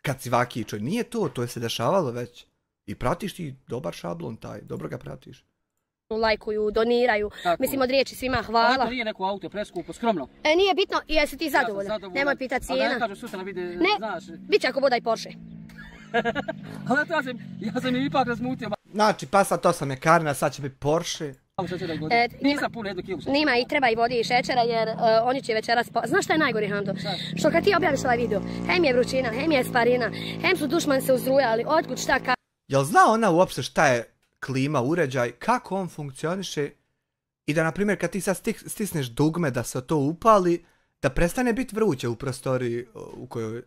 Kad si vaki čovjek. Nije to je se dešavalo već. I pratiš ti dobar šablon taj, dobro ga pratiš. Lajkuju, doniraju, mislim od riječi svima hvala. Ali nije neko auto preskupo, skromno. Nije bitno, jesi ti zadovoljan? Nemoj pitati cijena. A da ne kažu sutra vide, znaš... Bit će ako voda i Porsche. Ali ja sam i ipak razmutio. Znači, pa sad to sam je Karina, sad će biti Porsche. Nisam puno 1 kilu. Nima i treba i vodi i šećera jer oni će večeras... Znaš šta je najgori, Hando? Što kad ti objaviš ovaj video, hem je vrućina, hem je sparina, hem su dušman se uzrujali, otkud šta ka... Jel zna ona uopšte šta je klima uređaj, kako on funkcioniše i da, na primjer, kad ti sad stisneš dugme da se to upali, da prestane biti vruće u prostoriji u kojoj...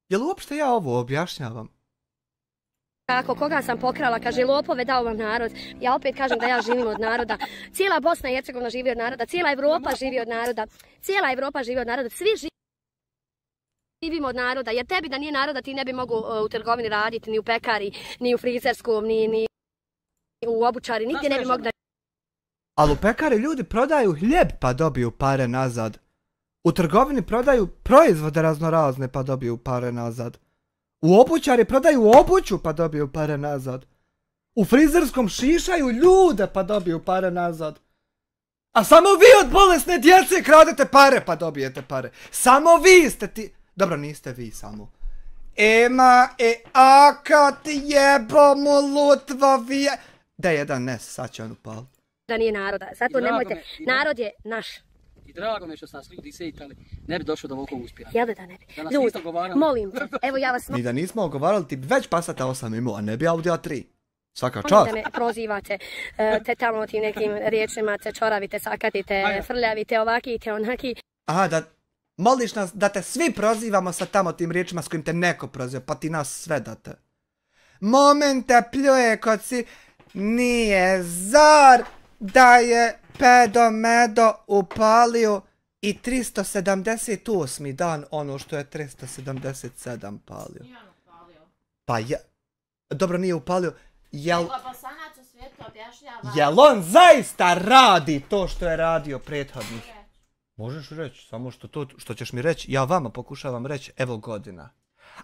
Jel uopšte ja ovo objašnjavam? Kako, koga sam pokrala, kaže lopove dao vam narod. Ja opet kažem da ja živim od naroda. Cijela Bosna i Hercegovina živi od naroda, cijela Evropa živi od naroda. Cijela Evropa živi od naroda, svi živimo od naroda, jer tebi da nije naroda ti ne bi mogu u trgovini raditi, ni u pekari, ni u frizerskom, ni u obućari, nigdje ne bi mogu da... Ali u pekari ljudi prodaju hljeb pa dobiju pare nazad. U trgovini prodaju proizvode raznorazne pa dobiju pare nazad. U obućari prodaju obuću pa dobiju pare nazad. U frizerskom šišaju ljude pa dobiju pare nazad. A samo vi od bolesne djece kradete pare pa dobijete pare. Samo vi ste ti... Dobro, niste vi samo. Ema, aka ti jebomu lutvovije. Da je jedan nes, sad će on upal. Da nije naroda, zato nemojte, narod je naš. I drago mi je što su nas ljudi sejtali, ne bi došlo do ovolikog uspjeha. Jel da ne bi? Da nas Ljudi, niste ogovarali. molim te, evo ja vas Ni da nismo ogovarali, ti bi već Passata 8 imao, a ne bi Audija 3. Svaka molim čast. da me prozivate, te tamo tim nekim riječima, te čoravite, sakatite, frljavite, ovakite, onaki. Aha, da moliš nas da te svi prozivamo sa tamo tim riječima s kojim te neko proziva, pa ti nas sve date. Momente pljuje kod si... Nije zar da je Pedo Medo upalio i 378. dan ono što je 377 palio. Nije on upalio. Pa ja... Dobro, nije upalio. Jel Bosanac u svijetu objašnjava... Jel on zaista radi to što je radio prethodnih? Možeš reći, samo što to što ćeš mi reći, ja vama pokušavam reći, evo godina.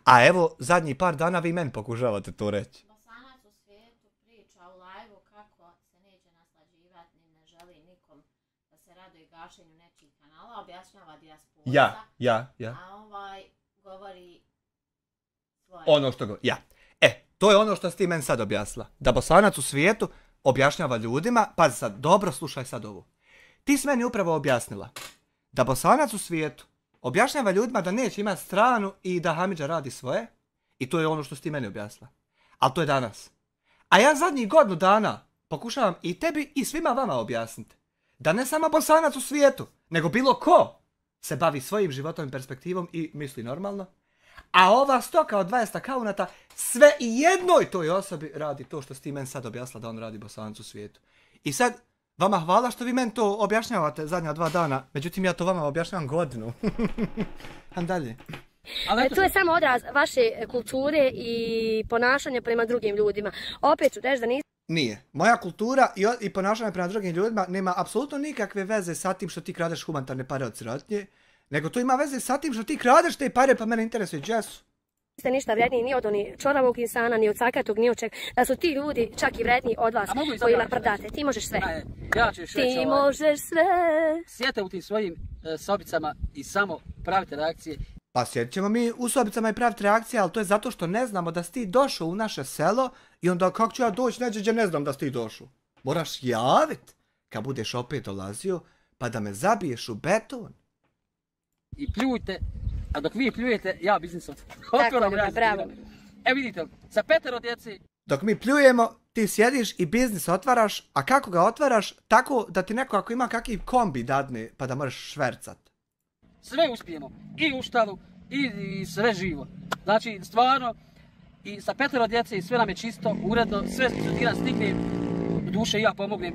A evo, zadnji par dana vi meni pokušavate to reći. Bosanac u svijetu priča u live-u kako se neće naslađivati, ni ne želi nikom da se raduje gašenju nečijih kanala, objašnjava dijaspora. Ja. A ovaj govori svoje. Ono što go... Ja. To je ono što si ti meni sad objasnila. Da Bosanac u svijetu objašnjava ljudima, pazi sad, dobro slušaj sad ovo. Ti si meni upravo objasnila da Bosanac u svijetu objašnjava ljudima da neće imati stranu i da Hamidža radi svoje. I to je ono što si ti meni objasnila. Ali to je danas. A ja zadnjih godinu dana pokušavam i tebi i svima vama objasniti da ne samo Bosanac u svijetu, nego bilo ko se bavi svojim životom i perspektivom i misli normalno. A ova stoka od 20 kaunata sve i jednoj toj osobi radi to što si ti meni sad objasnila da on radi Bosanac u svijetu. I sad, vama hvala što vi meni to objašnjavate zadnja 2 dana, međutim ja to vama objašnjavam godinu. A dalje. To je samo odraz vaše kulture i ponašanja prema drugim ljudima. Opet ću reći da nisi... Nije. Moja kultura i ponašanje prema drugim ljudima nema apsolutno nikakve veze sa tim što ti kradeš humanitarne pare od sirotinje, nego to ima veze sa tim što ti kradeš te pare pa mene interesuje gdje su. Niste ništa vredniji ni od onih čoravog insana, ni od sakatog, ni od čeg. Da su ti ljudi čak i vredniji od vas koji laprdate. Ti možeš sve. Ja ću još reći Ti možeš sve. Sjete u tim svojim sobicama i samo pravite reakcije. Pa sjedit ćemo mi u sobicama i praviti reakcije, ali to je zato što ne znamo da si ti došao u naše selo i onda kako ću ja doći neđe gdje ne znam da si ti došao. Moraš javit kad budeš opet dolazio pa da me zabiješ u beton. I pljujte, a dok vi pljujete, ja biznis otvoram. Bravo. Evo vidite, sa 5 djeci. Dok mi pljujemo, ti sjediš i biznis otvaraš, a kako ga otvaraš? Tako da ti neko ako ima kakvi kombi dadne pa da možeš švercat. Sve uspijemo, i u štalu, i sve živo. Znači, stvarno, i sa 5 djece i sve nam je čisto, uredno, sve ti nas stigne, duše i ja pomognem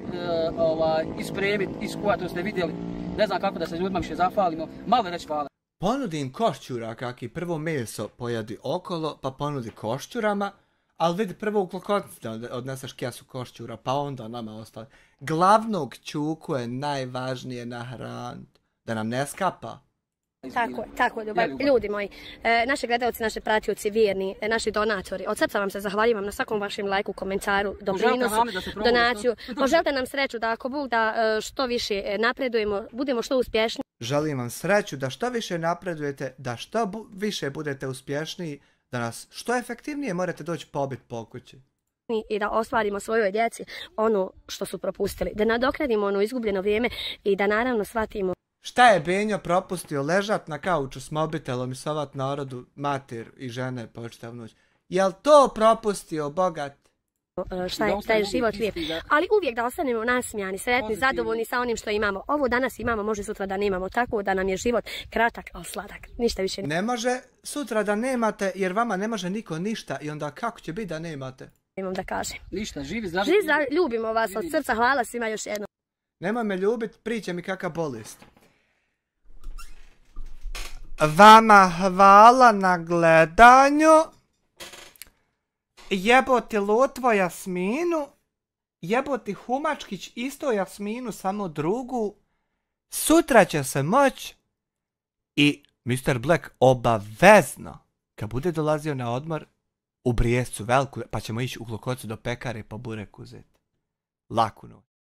ispremiti, iskuvat, to ste vidjeli. Ne znam kako da se ljudima više zafalimo, malo reći hvala. Ponudi im košćura kaki prvo meso pojedi okolo, pa ponudi košćurama, ali vidi prvo u klokotnici da odneseš kesu košćura, pa onda nama ostane. Glavnog čuku je najvažnije nahraniti, da nam ne skapa. Tako je, ljudi moji, naši gledalci, naši pratioci, vjerni, naši donatori, od srca vam se zahvaljujem na svakom vašem lajku, komentaru, doprinosu, donaciju. Poželite nam sreću da ako Bog da što više napredujemo, budemo što uspješniji. Želim vam sreću da što više napredujete, da što više budete uspješniji, da nas što efektivnije morate doći pobit po kući. I da ostvarimo svojoj djeci ono što su propustili, da nadoknadimo ono izgubljeno vrijeme i da naravno shvatimo. Šta je Benjo propustio ležat na kauču s mobitelom i sovat narodu mater i žene po čitav noć? Jel to propustio bogat? Šta je život lijep. Ali uvijek da ostanemo nasmijani, sretni, zadovoljni sa onim što imamo. Ovo danas imamo, može sutra da nemamo. Tako da nam je život kratak, ali sladak. Ništa više ne može sutra da nemate jer vama ne može niko ništa i onda kako će biti da nemate? Imam da kažem. Ništa, živi zdravi. Ljubimo vas od srca, hvala svima još jednom. Nemoj me ljubit, pričaj mi kakva bolest. Vama hvala na gledanju. Jeboti Lutvo Jasminu. Jeboti Humačkić isto Jasminu, samo drugu. Sutra će se moć. I Mr. Black obavezno kad bude dolazio na odmor, u Brijescu veliku, pa ćemo ići u Klokocu do pekare pa burek uzeti. Laku noć.